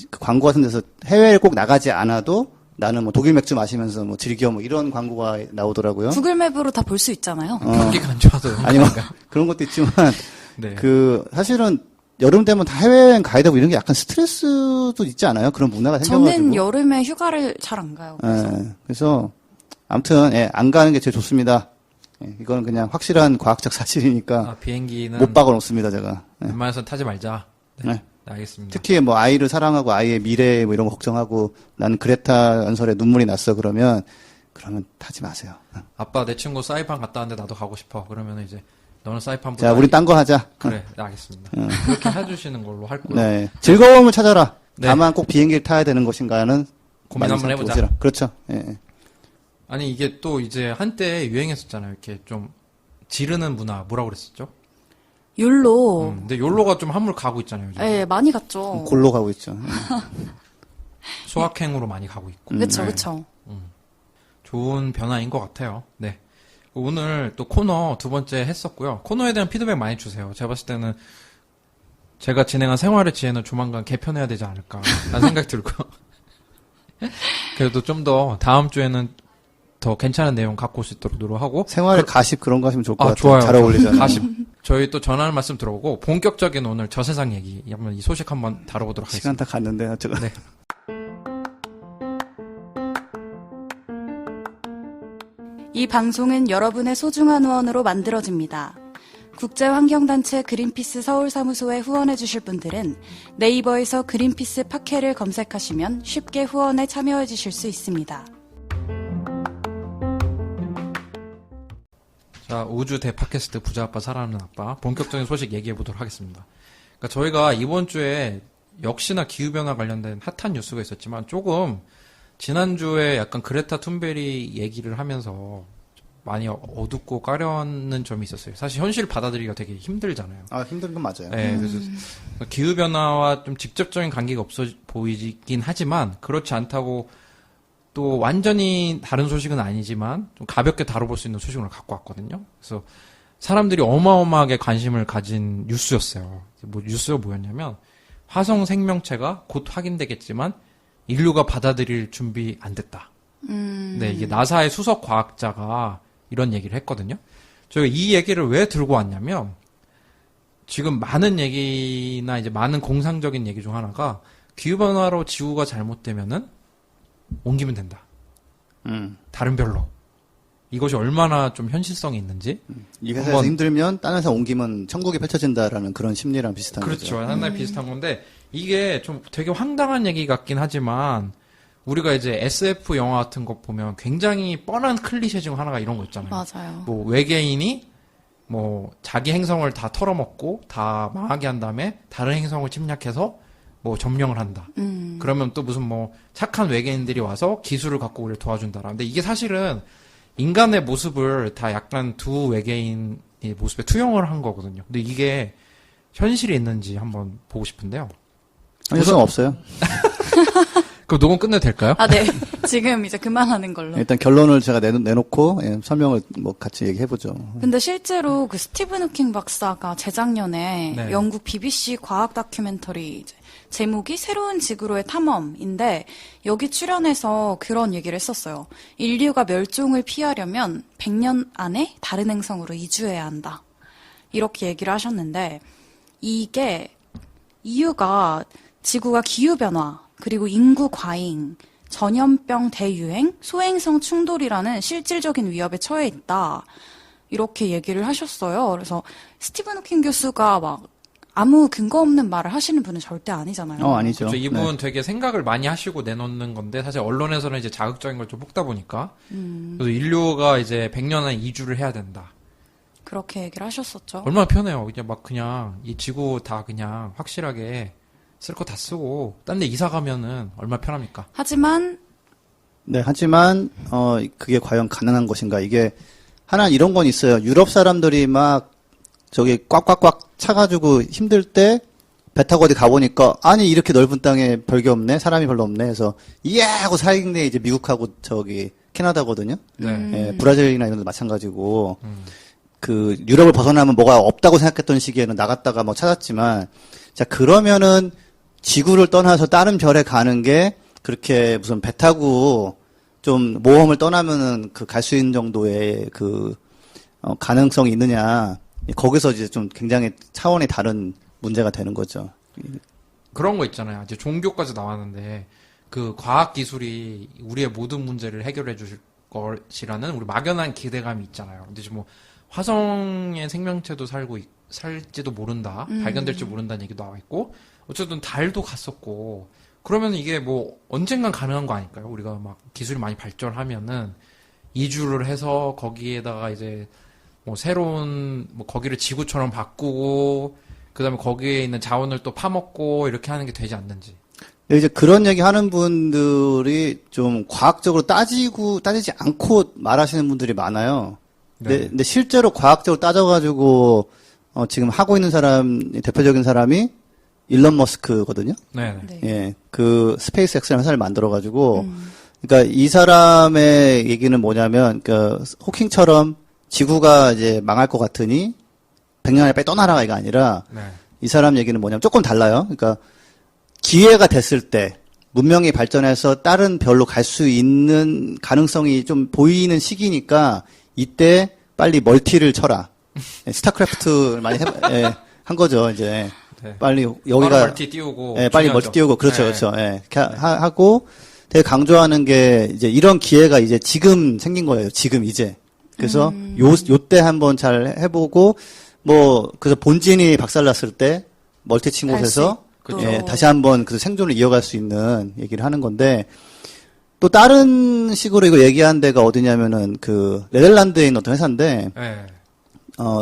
Speaker 3: 그 광고 같은 데서 해외를 꼭 나가지 않아도 나는 뭐 독일 맥주 마시면서 뭐 즐겨 뭐 이런 광고가 나오더라고요.
Speaker 2: 구글맵으로 다 볼 수 있잖아요.
Speaker 1: 경기가 안 좋아서.
Speaker 3: 아니, 뭐, 그런 것도 있지만,
Speaker 1: 네.
Speaker 3: 사실은 여름 되면 다 해외여행 가야 되고 이런 게 약간 스트레스도 있지 않아요? 그런 문화가 생겨가지고.
Speaker 2: 저는 여름에 휴가를 잘 안 가요. 그래서.
Speaker 3: 그래서, 아무튼, 안 가는 게 제일 좋습니다. 이건 그냥 확실한 과학적 사실이니까.
Speaker 1: 비행기는.
Speaker 3: 못 박아놓습니다, 제가.
Speaker 1: 웬만해서 타지 말자. 네. 알겠습니다.
Speaker 3: 특히 뭐 아이를 사랑하고 아이의 미래 뭐 이런 거 걱정하고 나는 그레타 연설에 눈물이 났어 그러면 타지 마세요.
Speaker 1: 아빠 내 친구 사이판 갔다 왔는데 나도 가고 싶어. 그러면 이제 너는 사이판보다.
Speaker 3: 자, 우리 딴 거 하자.
Speaker 1: 그래, 네, 알겠습니다. 그렇게 해주시는 걸로 할 거예요.
Speaker 3: 네. 즐거움을 찾아라.
Speaker 1: 네.
Speaker 3: 다만 꼭 비행기를 타야 되는 것인가는
Speaker 1: 고민 한번 해보자.
Speaker 3: 오시라. 그렇죠. 예.
Speaker 1: 아니 이게 또 이제 한때 유행했었잖아요. 이렇게 좀 지르는 문화 뭐라고 그랬었죠?
Speaker 2: 욜로.
Speaker 1: 근데 욜로가 좀 한물 가고 있잖아요. 요즘.
Speaker 2: 네, 많이 갔죠.
Speaker 3: 골로 가고 있죠.
Speaker 1: 소확행으로 많이 가고 있고.
Speaker 2: 그쵸,
Speaker 1: 네.
Speaker 2: 그쵸.
Speaker 1: 좋은 변화인 것 같아요. 네. 오늘 또 코너 두 번째 했었고요. 코너에 대한 피드백 많이 주세요. 제가 봤을 때는 제가 진행한 생활의 지혜는 조만간 개편해야 되지 않을까 라는 생각이 들고요. 그래도 좀 더 다음 주에는 더 괜찮은 내용 갖고 올 수 있도록 노력하고
Speaker 3: 생활의 가십 그런 거 하시면 좋을 것 같아요.
Speaker 1: 좋아요.
Speaker 3: 잘 어울리잖아요.
Speaker 1: 가십. 저희 또 전하는 말씀 들어보고 본격적인 오늘 저세상 얘기 한번 이 소식 한번 다뤄보도록
Speaker 3: 시간
Speaker 1: 하겠습니다.
Speaker 3: 다 갔는데 제가.
Speaker 1: 네.
Speaker 2: 이 방송은 여러분의 소중한 후원으로 만들어집니다. 국제환경단체 그린피스 서울사무소에 후원해주실 분들은 네이버에서 그린피스 팟캐를 검색하시면 쉽게 후원에 참여해주실 수 있습니다.
Speaker 1: 자, 우주 대팟캐스트 부자 아빠 사랑하는 아빠 본격적인 소식 얘기해 보도록 하겠습니다. 그러니까 저희가 이번 주에 역시나 기후변화 관련된 핫한 뉴스가 있었지만 조금 지난주에 약간 그레타 툰베리 얘기를 하면서 많이 어둡고 까려는 점이 있었어요. 사실 현실 받아들이기가 되게 힘들잖아요.
Speaker 3: 힘든 건 맞아요.
Speaker 1: 네, 그래서 기후변화와 좀 직접적인 관계가 없어 보이긴 하지만 그렇지 않다고 또 완전히 다른 소식은 아니지만 좀 가볍게 다뤄볼 수 있는 소식을 갖고 왔거든요. 그래서 사람들이 어마어마하게 관심을 가진 뉴스였어요. 뉴스가 뭐였냐면 화성 생명체가 곧 확인되겠지만 인류가 받아들일 준비 안 됐다. 네, 이게 나사의 수석 과학자가 이런 얘기를 했거든요. 저희가 이 얘기를 왜 들고 왔냐면 지금 많은 얘기나 이제 많은 공상적인 얘기 중 하나가 기후변화로 지구가 잘못되면은 옮기면 된다. 다른 별로. 이것이 얼마나 좀 현실성이 있는지.
Speaker 3: 이 회사에서 힘들면 다른 회사 옮기면 천국이 펼쳐진다라는 그런 심리랑 비슷한
Speaker 1: 그렇죠.
Speaker 3: 거죠.
Speaker 1: 하나의 비슷한 건데 이게 좀 되게 황당한 얘기 같긴 하지만 우리가 이제 SF 영화 같은 거 보면 굉장히 뻔한 클리셰 중 하나가 이런 거 있잖아요.
Speaker 2: 맞아요.
Speaker 1: 뭐 외계인이 뭐 자기 행성을 다 털어먹고 다 망하게 한 다음에 다른 행성을 침략해서 뭐 점령을 한다. 그러면 또 무슨 뭐 착한 외계인들이 와서 기술을 갖고 우리를 도와준다라. 근데 이게 사실은 인간의 모습을 다 약간 두 외계인의 모습에 투영을 한 거거든요. 근데 이게 현실이 있는지 한번 보고 싶은데요.
Speaker 3: 현실은 없어요.
Speaker 1: 그럼 녹음 끝내도 될까요?
Speaker 2: 네. 지금 이제 그만하는 걸로.
Speaker 3: 일단 결론을 제가 내놓고 설명을 뭐 같이 얘기해보죠.
Speaker 2: 근데 실제로 그 스티븐 호킹 박사가 재작년에
Speaker 1: 네.
Speaker 2: 영국 BBC 과학 다큐멘터리 이제 제목이 새로운 지구로의 탐험인데 여기 출연해서 그런 얘기를 했었어요. 인류가 멸종을 피하려면 100년 안에 다른 행성으로 이주해야 한다. 이렇게 얘기를 하셨는데 이게 이유가 지구가 기후변화 그리고 인구 과잉, 전염병 대유행, 소행성 충돌이라는 실질적인 위협에 처해 있다. 이렇게 얘기를 하셨어요. 그래서 스티븐 호킹 교수가 막 아무 근거 없는 말을 하시는 분은 절대 아니잖아요.
Speaker 3: 아니죠.
Speaker 1: 그렇죠. 이분
Speaker 3: 네.
Speaker 1: 되게 생각을 많이 하시고 내놓는 건데 사실 언론에서는 이제 자극적인 걸 좀 뽑다 보니까 그래서 인류가 이제 100년 안에 이주를 해야 된다.
Speaker 2: 그렇게 얘기를 하셨었죠.
Speaker 1: 얼마나 편해요. 그냥 이 지구 다 그냥 확실하게 쓸 거 다 쓰고 딴 데 이사 가면은 얼마나 편합니까?
Speaker 2: 하지만
Speaker 3: 네, 하지만 그게 과연 가능한 것인가? 이게 하나 이런 건 있어요. 유럽 사람들이 막 저기 꽉꽉꽉 차가지고 힘들 때 배 타고 어디 가보니까 아니 이렇게 넓은 땅에 별게 없네, 사람이 별로 없네 해서 예 하고 사익네 이제 미국하고 저기 캐나다거든요.
Speaker 1: 네.
Speaker 3: 예, 브라질이나 이런 데 마찬가지고 그 유럽을 벗어나면 뭐가 없다고 생각했던 시기에는 나갔다가 뭐 찾았지만 자 그러면은 지구를 떠나서 다른 별에 가는 게 그렇게 무슨 배 타고 좀 모험을 떠나면은 그 갈 수 있는 정도의 그 가능성이 있느냐 거기서 이제 좀 굉장히 차원이 다른 문제가 되는 거죠.
Speaker 1: 그런 거 있잖아요. 이제 종교까지 나왔는데 그 과학 기술이 우리의 모든 문제를 해결해 주실 것이라는 우리 막연한 기대감이 있잖아요. 근데 지금 뭐 화성의 생명체도 살지도 모른다, 발견될지 모른다는 얘기도 나와 있고, 어쨌든 달도 갔었고, 그러면 이게 뭐 언젠간 가능한 거 아닐까요? 우리가 막 기술이 많이 발전하면은 이주를 해서 거기에다가 이제 뭐 새로운 뭐 거기를 지구처럼 바꾸고, 그다음에 거기에 있는 자원을 또 파먹고 이렇게 하는 게 되지 않는지.
Speaker 3: 근데 이제 그런 얘기 하는 분들이 좀 과학적으로 따지지 않고 말하시는 분들이 많아요.
Speaker 1: 네.
Speaker 3: 근데 실제로 과학적으로 따져가지고, 지금 하고 있는 대표적인 사람이 일론 머스크거든요.
Speaker 1: 네.
Speaker 2: 네.
Speaker 3: 예. 그 스페이스X라는 회사를 만들어가지고, 그러니까 이 사람의 얘기는 뭐냐면, 호킹처럼 지구가 이제 망할 것 같으니 100년 안에 빨리 떠나라가 이거 아니라,
Speaker 1: 네.
Speaker 3: 이 사람 얘기는 뭐냐면 조금 달라요. 그러니까 기회가 됐을 때 문명이 발전해서 다른 별로 갈 수 있는 가능성이 좀 보이는 시기니까 이때 빨리 멀티를 쳐라. 스타크래프트 많이 한 거죠, 이제.
Speaker 1: 네.
Speaker 3: 빨리
Speaker 1: 바로
Speaker 3: 여기가
Speaker 1: 멀티 띄우고.
Speaker 3: 예, 빨리
Speaker 1: 중요하죠.
Speaker 3: 멀티 띄우고 그렇죠,
Speaker 1: 네.
Speaker 3: 그렇죠. 예. 이렇게 하고 되게 강조하는 게 이제 이런 기회가 이제 지금 생긴 거예요. 지금 이제. 그래서 요때 한번 잘 해보고 뭐 그래서 본진이 박살났을 때 멀티 친
Speaker 2: 할
Speaker 3: 곳에서
Speaker 2: 수 있도록.
Speaker 3: 예, 다시 한번 그 생존을 이어갈 수 있는 얘기를 하는 건데 또 다른 식으로 이거 얘기한 데가 어디냐면은 그 네덜란드에 있는 어떤 회사인데
Speaker 1: 네.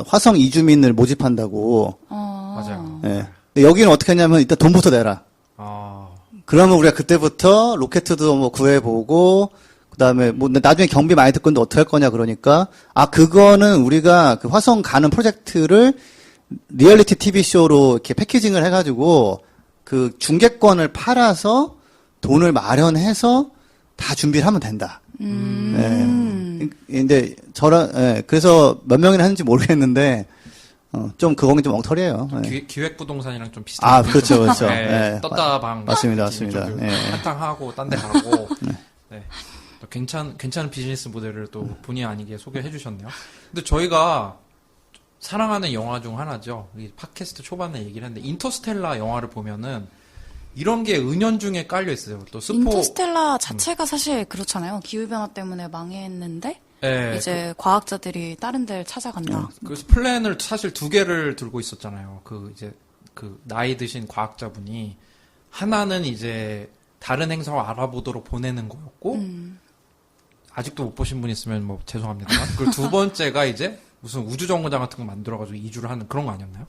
Speaker 3: 화성 이주민을 모집한다고.
Speaker 1: 맞아요.
Speaker 3: 예. 근데 여기는 어떻게 하냐면 일단 돈부터 내라.
Speaker 1: 아,
Speaker 3: 그러면 우리가 그때부터 로켓도 뭐 구해보고, 그 다음에 뭐 나중에 경비 많이 듣고 있는데 어떻게 할 거냐 그러니까, 그거는 우리가 그 화성 가는 프로젝트를 리얼리티 TV쇼로 이렇게 패키징을 해가지고, 그 중계권을 팔아서 돈을 마련해서 다 준비를 하면 된다. 예. 근데 그래서 몇 명이나 했는지 모르겠는데, 좀 그거는 좀 엉터리예요. 예.
Speaker 1: 기획부동산이랑 좀 비슷한.
Speaker 3: 그렇죠, 그렇죠.
Speaker 1: 네,
Speaker 3: 예.
Speaker 1: 떴다방.
Speaker 3: 맞습니다, 맞습니다. 예.
Speaker 1: 한탕하고 딴 데 가고. 네. 또 괜찮은 비즈니스 모델을 또 본의 아니게 소개해 주셨네요. 근데 저희가 사랑하는 영화 중 하나죠. 이 팟캐스트 초반에 얘기를 했는데 인터스텔라 영화를 보면은 이런 게 은연중에 깔려 있어요. 또
Speaker 2: 인터스텔라 자체가 사실 그렇잖아요. 기후변화 때문에 망했는데
Speaker 1: 네,
Speaker 2: 이제 과학자들이 다른 데를 찾아간다.
Speaker 1: 그래서 플랜을 사실 2개를 들고 있었잖아요. 그 나이 드신 과학자분이 하나는 이제 다른 행성을 알아보도록 보내는 거였고 아직도 못 보신 분 있으면 뭐 죄송합니다. 그리고 두 번째가 이제 무슨 우주정거장 같은 거 만들어가지고 이주를 하는 그런 거 아니었나요?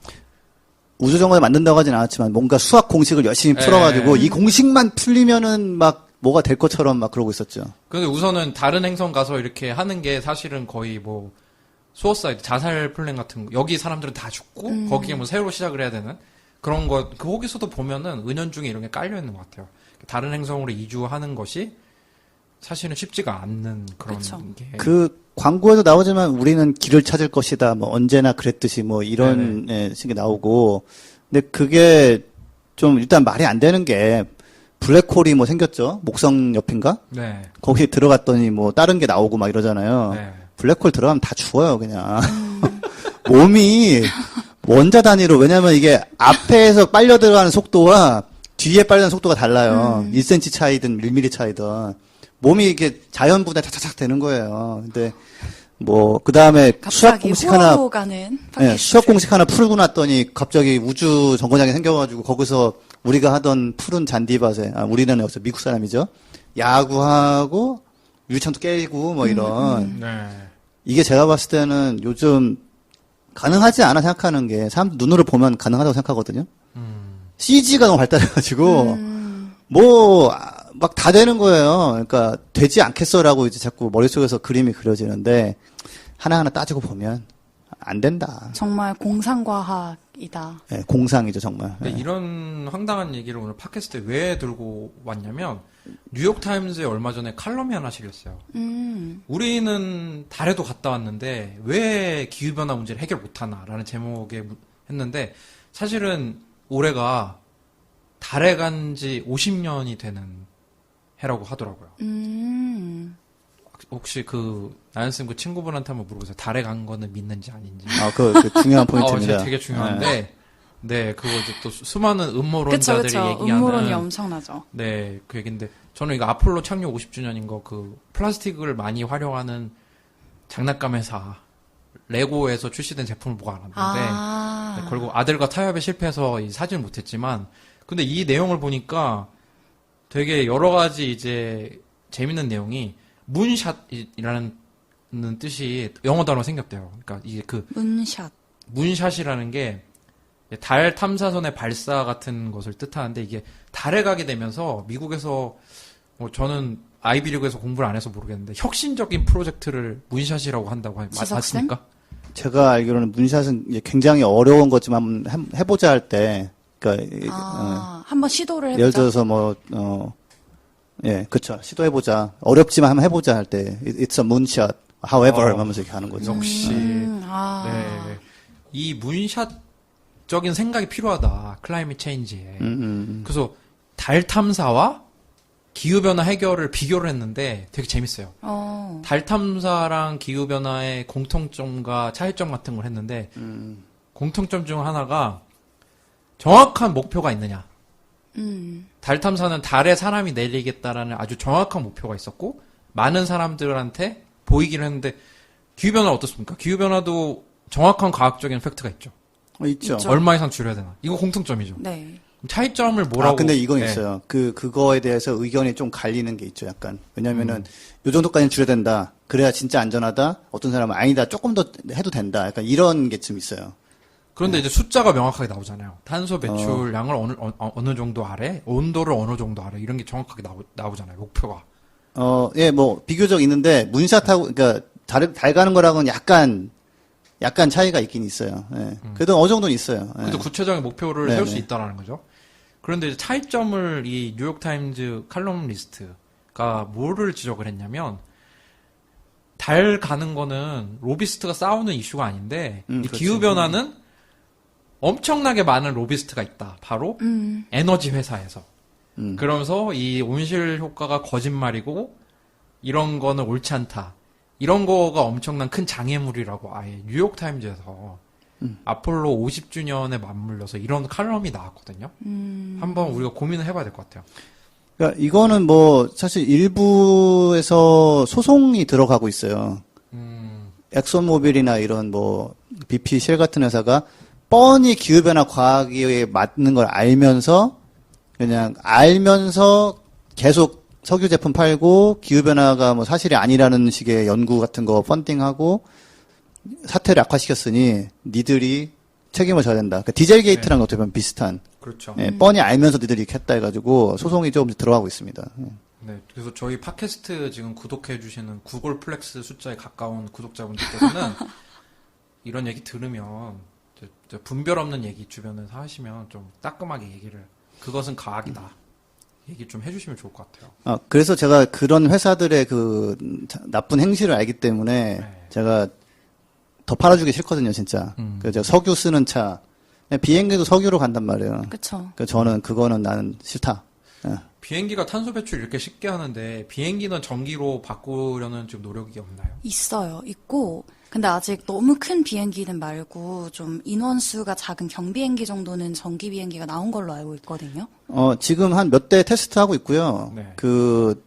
Speaker 3: 우주정거장 만든다고 하진 않았지만 뭔가 수학 공식을 열심히 풀어가지고 이 공식만 풀리면은 막 뭐가 될 것처럼 막 그러고 있었죠.
Speaker 1: 근데 우선은 다른 행성 가서 이렇게 하는 게 사실은 거의 뭐 수어사이드 자살 플랜 같은 거 여기 사람들은 다 죽고 거기에 뭐 새로 시작을 해야 되는 그런 거 거기서도 보면은 은연중에 이런 게 깔려 있는 것 같아요. 다른 행성으로 이주하는 것이 사실은 쉽지가 않는 그런
Speaker 2: 그쵸.
Speaker 1: 게
Speaker 3: 그 광고에도 나오지만 우리는 길을 찾을 것이다. 뭐 언제나 그랬듯이 뭐 이런 식이 나오고. 근데 그게 좀 일단 말이 안 되는 게 블랙홀이 뭐 생겼죠. 목성 옆인가?
Speaker 1: 네.
Speaker 3: 거기 들어갔더니 뭐 다른 게 나오고 막 이러잖아요.
Speaker 1: 네.
Speaker 3: 블랙홀 들어가면 다 죽어요, 그냥. 몸이 원자 단위로, 왜냐면 이게 앞에서 빨려 들어가는 속도와 뒤에 빨려는 속도가 달라요. 1cm 차이든 1mm 차이든. 몸이 이게 자연분해 착착착 되는 거예요. 근데 뭐 그다음에 수학
Speaker 2: 갑자기
Speaker 3: 공식 하나
Speaker 2: 호화로 가는
Speaker 3: 예,
Speaker 2: 팟캐스트.
Speaker 3: 수학 공식 하나 풀고 났더니 갑자기 우주 정거장이 생겨가지고 거기서 우리가 하던 푸른 잔디밭에 우리는 여기서 미국 사람이죠. 야구하고 유리창도 깨고 뭐 이런
Speaker 1: 네.
Speaker 3: 이게 제가 봤을 때는 요즘 가능하지 않아 생각하는 게 사람들 눈으로 보면 가능하다고 생각하거든요. CG가 너무 발달해가지고 뭐 막 다 되는 거예요. 그러니까 되지 않겠어라고 이제 자꾸 머릿속에서 그림이 그려지는데 하나하나 따지고 보면 안 된다.
Speaker 2: 정말 공상과학이다.
Speaker 3: 예, 공상이죠 정말.
Speaker 1: 근데
Speaker 3: 예.
Speaker 1: 이런 황당한 얘기를 오늘 팟캐스트에 왜 들고 왔냐면 뉴욕타임즈에 얼마 전에 칼럼이 하나 실렸어요. 우리는 달에도 갔다 왔는데 왜 기후변화 문제를 해결 못하나라는 제목에 했는데 사실은 올해가 달에 간 지 50년이 되는 해라고 하더라고요. 혹시 그 나연쌤 그 친구분한테 한번 물어보세요. 달에 간 거는 믿는지 아닌지.
Speaker 3: 그 중요한 포인트입니다.
Speaker 1: 되게 중요한데 네, 그거 이제 또 수많은
Speaker 2: 그쵸,
Speaker 1: 음모론자들이
Speaker 2: 그쵸.
Speaker 1: 얘기하는
Speaker 2: 음모론이 엄청나죠.
Speaker 1: 네, 그 얘기인데 저는 이거 아폴로 착륙 50주년인 거 그 플라스틱을 많이 활용하는 장난감 회사 레고에서 출시된 제품을 보고 알았는데 네, 결국 아들과 타협에 실패해서 이 사진을 못했지만 근데 이 내용을 보니까 되게 여러 가지 이제 재밌는 내용이 문샷이라는 뜻이 영어 단어가 생겼대요. 그러니까 이게 그
Speaker 2: 문샷.
Speaker 1: 문샷이라는 게 달 탐사선의 발사 같은 것을 뜻하는데 이게 달에 가게 되면서 미국에서 뭐 저는 아이비리그에서 공부를 안 해서 모르겠는데 혁신적인 프로젝트를 문샷이라고 한다고
Speaker 2: 지석쌤?
Speaker 1: 맞습니까?
Speaker 3: 제가 알기로는 문샷은 이제 굉장히 어려운 거지만 한번 해보자 할 때, 그러니까
Speaker 2: 한번 시도를 해보자.
Speaker 3: 예를 들어서 예, 그쵸. 시도해보자. 어렵지만 한번 해보자 할 때, it's a moonshot, however, 하면서 이렇게 하는 거죠.
Speaker 1: 역시 네, 이 문샷적인 생각이 필요하다. 클라이밋 체인지에. 그래서 달 탐사와 기후변화 해결을 비교를 했는데 되게 재밌어요. 달 탐사랑 기후변화의 공통점과 차이점 같은 걸 했는데 공통점 중 하나가 정확한 목표가 있느냐. 달 탐사는 달에 사람이 내리겠다라는 아주 정확한 목표가 있었고 많은 사람들한테 보이기를 했는데 기후변화 어떻습니까? 기후변화도 정확한 과학적인 팩트가 있죠.
Speaker 3: 있죠.
Speaker 2: 있죠.
Speaker 1: 얼마 이상 줄여야 되나? 이거 공통점이죠.
Speaker 2: 네.
Speaker 1: 차이점을 뭐라고?
Speaker 3: 근데 이건
Speaker 1: 네.
Speaker 3: 있어요. 그거에 대해서 의견이 좀 갈리는 게 있죠, 약간. 왜냐면은, 요 정도까지는 줄여야 된다. 그래야 진짜 안전하다. 어떤 사람은 아니다. 조금 더 해도 된다. 약간 이런 게 좀 있어요.
Speaker 1: 그런데 이제 숫자가 명확하게 나오잖아요. 탄소 배출량을 어느 정도 아래, 온도를 어느 정도 아래, 이런 게 정확하게 나오잖아요. 목표가.
Speaker 3: 예, 뭐, 비교적 있는데, 문샷하고, 그러니까, 달 가는 거랑은 약간 차이가 있긴 있어요. 예. 그래도 어느 정도는 있어요. 예.
Speaker 1: 그래도 구체적인 목표를
Speaker 3: 네네.
Speaker 1: 세울 수 있다라는 거죠. 그런데 이제 차이점을 이 뉴욕타임즈 칼럼니스트가 뭐를 지적을 했냐면, 달 가는 거는 로비스트가 싸우는 이슈가 아닌데, 이
Speaker 3: 그렇죠.
Speaker 1: 기후변화는 엄청나게 많은 로비스트가 있다. 바로 에너지 회사에서. 그러면서 이 온실 효과가 거짓말이고 이런 거는 옳지 않다. 이런 거가 엄청난 큰 장애물이라고 아예 뉴욕타임즈에서 아폴로 50주년에 맞물려서 이런 칼럼이 나왔거든요. 한번 우리가 고민을 해봐야 될 것 같아요.
Speaker 3: 그러니까 이거는 뭐, 사실 일부에서 소송이 들어가고 있어요. 엑소모빌이나 이런 뭐, BP 쉘 같은 회사가 뻔히 기후변화 과학에 맞는 걸 알면서 계속 석유 제품 팔고 기후변화가 뭐 사실이 아니라는 식의 연구 같은 거 펀딩하고 사태를 악화시켰으니 니들이 책임을 져야 된다. 그러니까 디젤 게이트랑 어떻게 보면 비슷한.
Speaker 1: 그렇죠.
Speaker 3: 예, 뻔히 알면서 니들이 이렇게 했다 해가지고 소송이 조금씩 들어가고 있습니다.
Speaker 1: 네, 그래서 저희 팟캐스트 지금 구독해주시는 구글 플렉스 숫자에 가까운 구독자분들께서는 이런 얘기 들으면 저 분별 없는 얘기 주변에서 하시면 좀 따끔하게 얘기를 그것은 과학이다 얘기 좀 해주시면 좋을 것 같아요.
Speaker 3: 그래서 제가 그런 회사들의 그 나쁜 행실을 알기 때문에
Speaker 1: 네.
Speaker 3: 제가 더 팔아주기 싫거든요, 진짜. 그래서 제가 석유 쓰는 차, 비행기도 석유로 간단 말이에요.
Speaker 2: 그쵸.
Speaker 3: 그래서 저는 그거는 나는 싫다. 예.
Speaker 1: 비행기가 탄소 배출 이렇게 쉽게 하는데 비행기는 전기로 바꾸려는 지금 노력이 없나요?
Speaker 2: 있어요. 있고. 근데 아직 너무 큰 비행기는 말고 좀 인원수가 작은 경비행기 정도는 전기 비행기가 나온 걸로 알고 있거든요.
Speaker 3: 지금 한 몇 대 테스트하고 있고요.
Speaker 1: 네.
Speaker 3: 그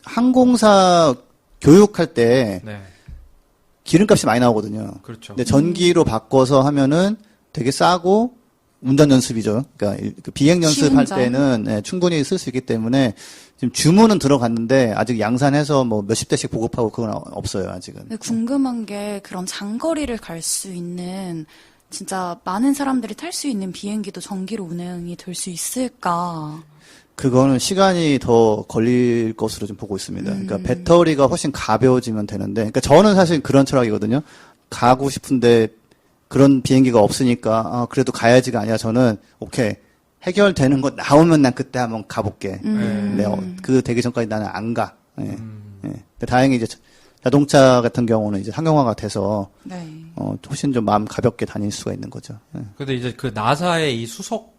Speaker 3: 항공사 교육할 때
Speaker 1: 네.
Speaker 3: 기름값이 많이 나오거든요.
Speaker 1: 그렇죠.
Speaker 3: 근데 전기로 바꿔서 하면은 되게 싸고 운전 연습이죠. 그러니까 그 비행 연습할
Speaker 2: 쉬운
Speaker 3: 때는 네, 충분히 쓸 수 있기 때문에 지금 주문은 들어갔는데 아직 양산해서 뭐 몇십 대씩 보급하고 그건 없어요, 아직은.
Speaker 2: 근데 궁금한 게 그런 장거리를 갈 수 있는 진짜 많은 사람들이 탈 수 있는 비행기도 전기로 운행이 될 수 있을까?
Speaker 3: 그거는 시간이 더 걸릴 것으로 좀 보고 있습니다. 그러니까 배터리가 훨씬 가벼워지면 되는데, 그러니까 저는 사실 그런 철학이거든요. 가고 싶은데 그런 비행기가 없으니까 아, 그래도 가야지가 아니라 저는 오케이 해결되는 거 나오면 난 그때 한번 가볼게. 네, 그 되기 전까지 나는 안 가. 예. 예. 근데 다행히 이제 자동차 같은 경우는 이제 상용화가 돼서
Speaker 2: 네.
Speaker 3: 훨씬 좀 마음 가볍게 다닐 수가 있는 거죠. 예.
Speaker 1: 근데 이제 그 나사의 이 수석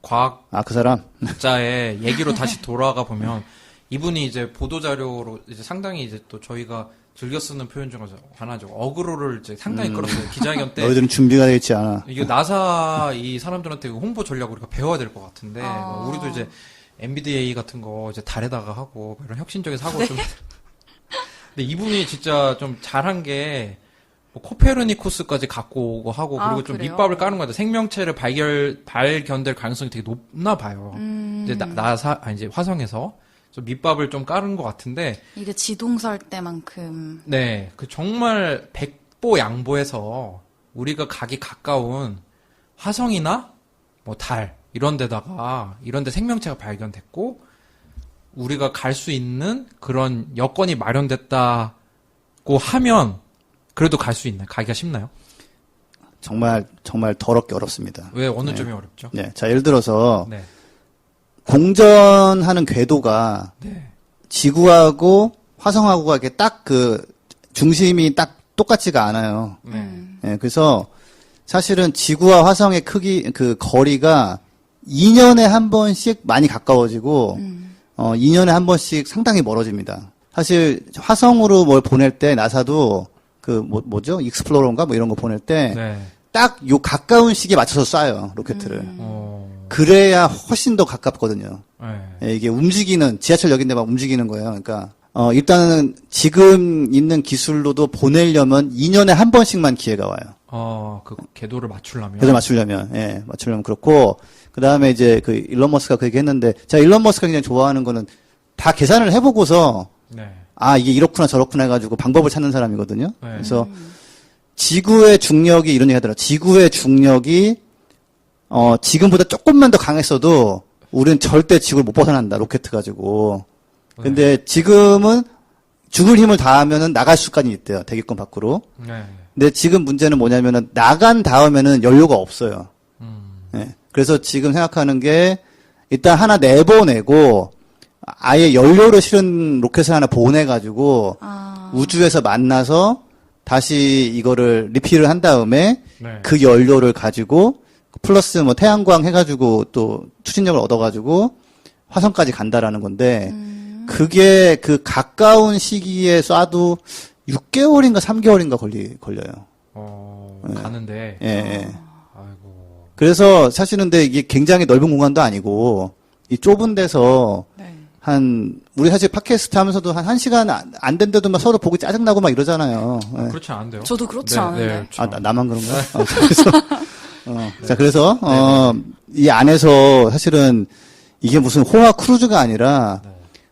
Speaker 1: 과학
Speaker 3: 아, 그 사람?
Speaker 1: 자의 얘기로 다시 돌아가 보면 이분이 이제 보도자료로 이제 상당히 이제 또 저희가 즐겨 쓰는 표현 중 하나죠. 어그로를 이제 상당히 끌었어요. 기자회견 때.
Speaker 3: 너희들은 준비가 되어 있지 않아.
Speaker 1: 이게 나사 이 사람들한테 홍보 전략을 우리가 배워야 될 것 같은데
Speaker 2: 아.
Speaker 1: 우리도 이제 MBDA 같은 거 이제 달에다가 하고 이런 혁신적인 사고 좀. 근데 이분이 진짜 좀 잘한 게 뭐 코페르니쿠스까지 갖고 오고 하고
Speaker 2: 아,
Speaker 1: 그리고 좀
Speaker 2: 그래요?
Speaker 1: 밑밥을 까는 거죠. 생명체를 발견될 가능성이 되게 높나 봐요. 이제 이제 화성에서 좀 밑밥을 좀 깔은 것 같은데.
Speaker 2: 이게 지동설 때만큼
Speaker 1: 네, 그 정말 백보 양보해서 우리가 가기 가까운 화성이나 뭐 달 이런 데다가 이런 데 생명체가 발견됐고 우리가 갈 수 있는 그런 여건이 마련됐다고 하면 그래도 갈 수 있나요? 가기가 쉽나요?
Speaker 3: 정말 더럽게 어렵습니다.
Speaker 1: 왜 어느 점이 어렵죠?
Speaker 3: 네. 자, 예를 들어서
Speaker 1: 네.
Speaker 3: 공전하는 궤도가
Speaker 1: 네.
Speaker 3: 지구하고 화성하고가 이렇게 딱 그 중심이 딱 똑같지가 않아요.
Speaker 1: 네.
Speaker 3: 예, 그래서 사실은 지구와 화성의 크기 그 거리가 2년에 한 번씩 많이 가까워지고 2년에 한 번씩 상당히 멀어집니다. 사실 화성으로 뭘 보낼 때 나사도 그 뭐죠? 익스플로러인가 뭐 이런 거 보낼 때 딱 요
Speaker 1: 네.
Speaker 3: 가까운 시기에 맞춰서 쏴요, 로켓을.
Speaker 1: 어,
Speaker 3: 그래야 훨씬 더 가깝거든요.
Speaker 1: 네.
Speaker 3: 예, 이게 움직이는 지하철역인데 막 움직이는 거예요. 그러니까 일단은 지금 있는 기술로도 보내려면 2년에 한 번씩만 기회가 와요.
Speaker 1: 그 궤도를 맞추려면.
Speaker 3: 그래서 맞추려면 그렇고 그다음에 이제 그 일론 머스크가 그 얘기했는데 제가 일론 머스크가 굉장히 좋아하는 거는 다 계산을 해보고서
Speaker 1: 네.
Speaker 3: 아 이게 이렇구나 저렇구나 해가지고 방법을 찾는 사람이거든요.
Speaker 1: 네.
Speaker 3: 그래서 지구의 중력이 이런 얘기 하더라고요. 지구의 중력이 지금보다 조금만 더 강했어도 우리는 절대 지구를 못 벗어난다. 로켓 가지고. 근데 지금은 죽을 힘을 다하면은 나갈 수까지 있대요. 대기권 밖으로.
Speaker 1: 네.
Speaker 3: 근데 지금 문제는 뭐냐면은 나간 다음에는 연료가 없어요. 예. 그래서 지금 생각하는 게 일단 하나 내보내고 아예 연료를 실은 로켓을 하나 보내가지고 우주에서 만나서 다시 이거를 리필을 한 다음에
Speaker 1: 네.
Speaker 3: 그 연료를 가지고 플러스 뭐 태양광 해가지고 또 추진력을 얻어가지고 화성까지 간다라는 건데 그게 그 가까운 시기에 쏴도 6개월인가 3개월인가 걸려요.
Speaker 1: 가는데.
Speaker 3: 예, 예.
Speaker 1: 아이고.
Speaker 3: 그래서 사실은 근데 이게 굉장히 넓은 공간도 아니고 이 좁은 데서
Speaker 2: 네.
Speaker 3: 우리 사실 팟캐스트 하면서도 한 1시간 안 된데도 막 서로 보고 짜증나고 막 이러잖아요. 예.
Speaker 1: 그렇지 않은데요?
Speaker 2: 저도 그렇지
Speaker 1: 네,
Speaker 2: 않은데.
Speaker 1: 네, 그렇죠.
Speaker 3: 나만 그런가? 자, 그래서, 이 안에서 사실은 이게 무슨 호화 크루즈가 아니라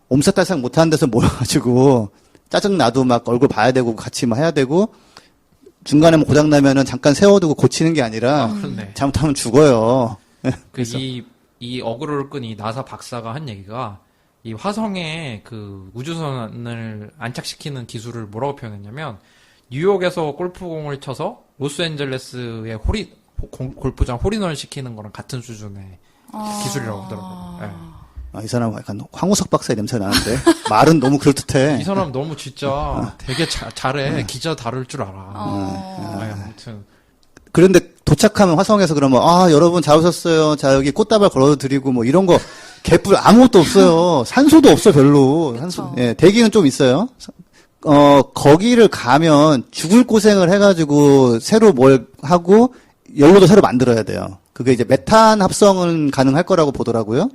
Speaker 3: 옴사달싹 못하는 데서 모여가지고 짜증나도 막 얼굴 봐야 되고 같이 막 해야 되고 중간에 뭐 고장나면은 잠깐 세워두고 고치는 게 아니라
Speaker 1: 그렇네.
Speaker 3: 잘못하면 죽어요.
Speaker 1: 이 어그로를 끈 이 나사 박사가 한 얘기가 이 화성에 그 우주선을 안착시키는 기술을 뭐라고 표현했냐면 뉴욕에서 골프공을 쳐서 로스앤젤레스의 골프장 홀인원을 시키는 거랑 같은 수준의 기술이라고 하더라고요. 네.
Speaker 3: 이 사람 약간 황우석 박사의 냄새가 나는데 말은 너무 그럴듯해.
Speaker 1: 이 사람 너무 진짜 되게 잘해. 기자 다룰 줄 알아. 네, 아무튼
Speaker 3: 그런데 도착하면 화성에서 그러면 여러분 잘 오셨어요. 자 여기 꽃다발 걸어드리고 뭐 이런 거 개뿔 아무것도 없어요. 산소도 없어 별로. 산소. 예, 대기는 좀 있어요. 거기를 가면 죽을 고생을 해가지고 새로 뭘 하고 연료도 새로 만들어야 돼요. 그게 이제 메탄 합성은 가능할 거라고 보더라고요.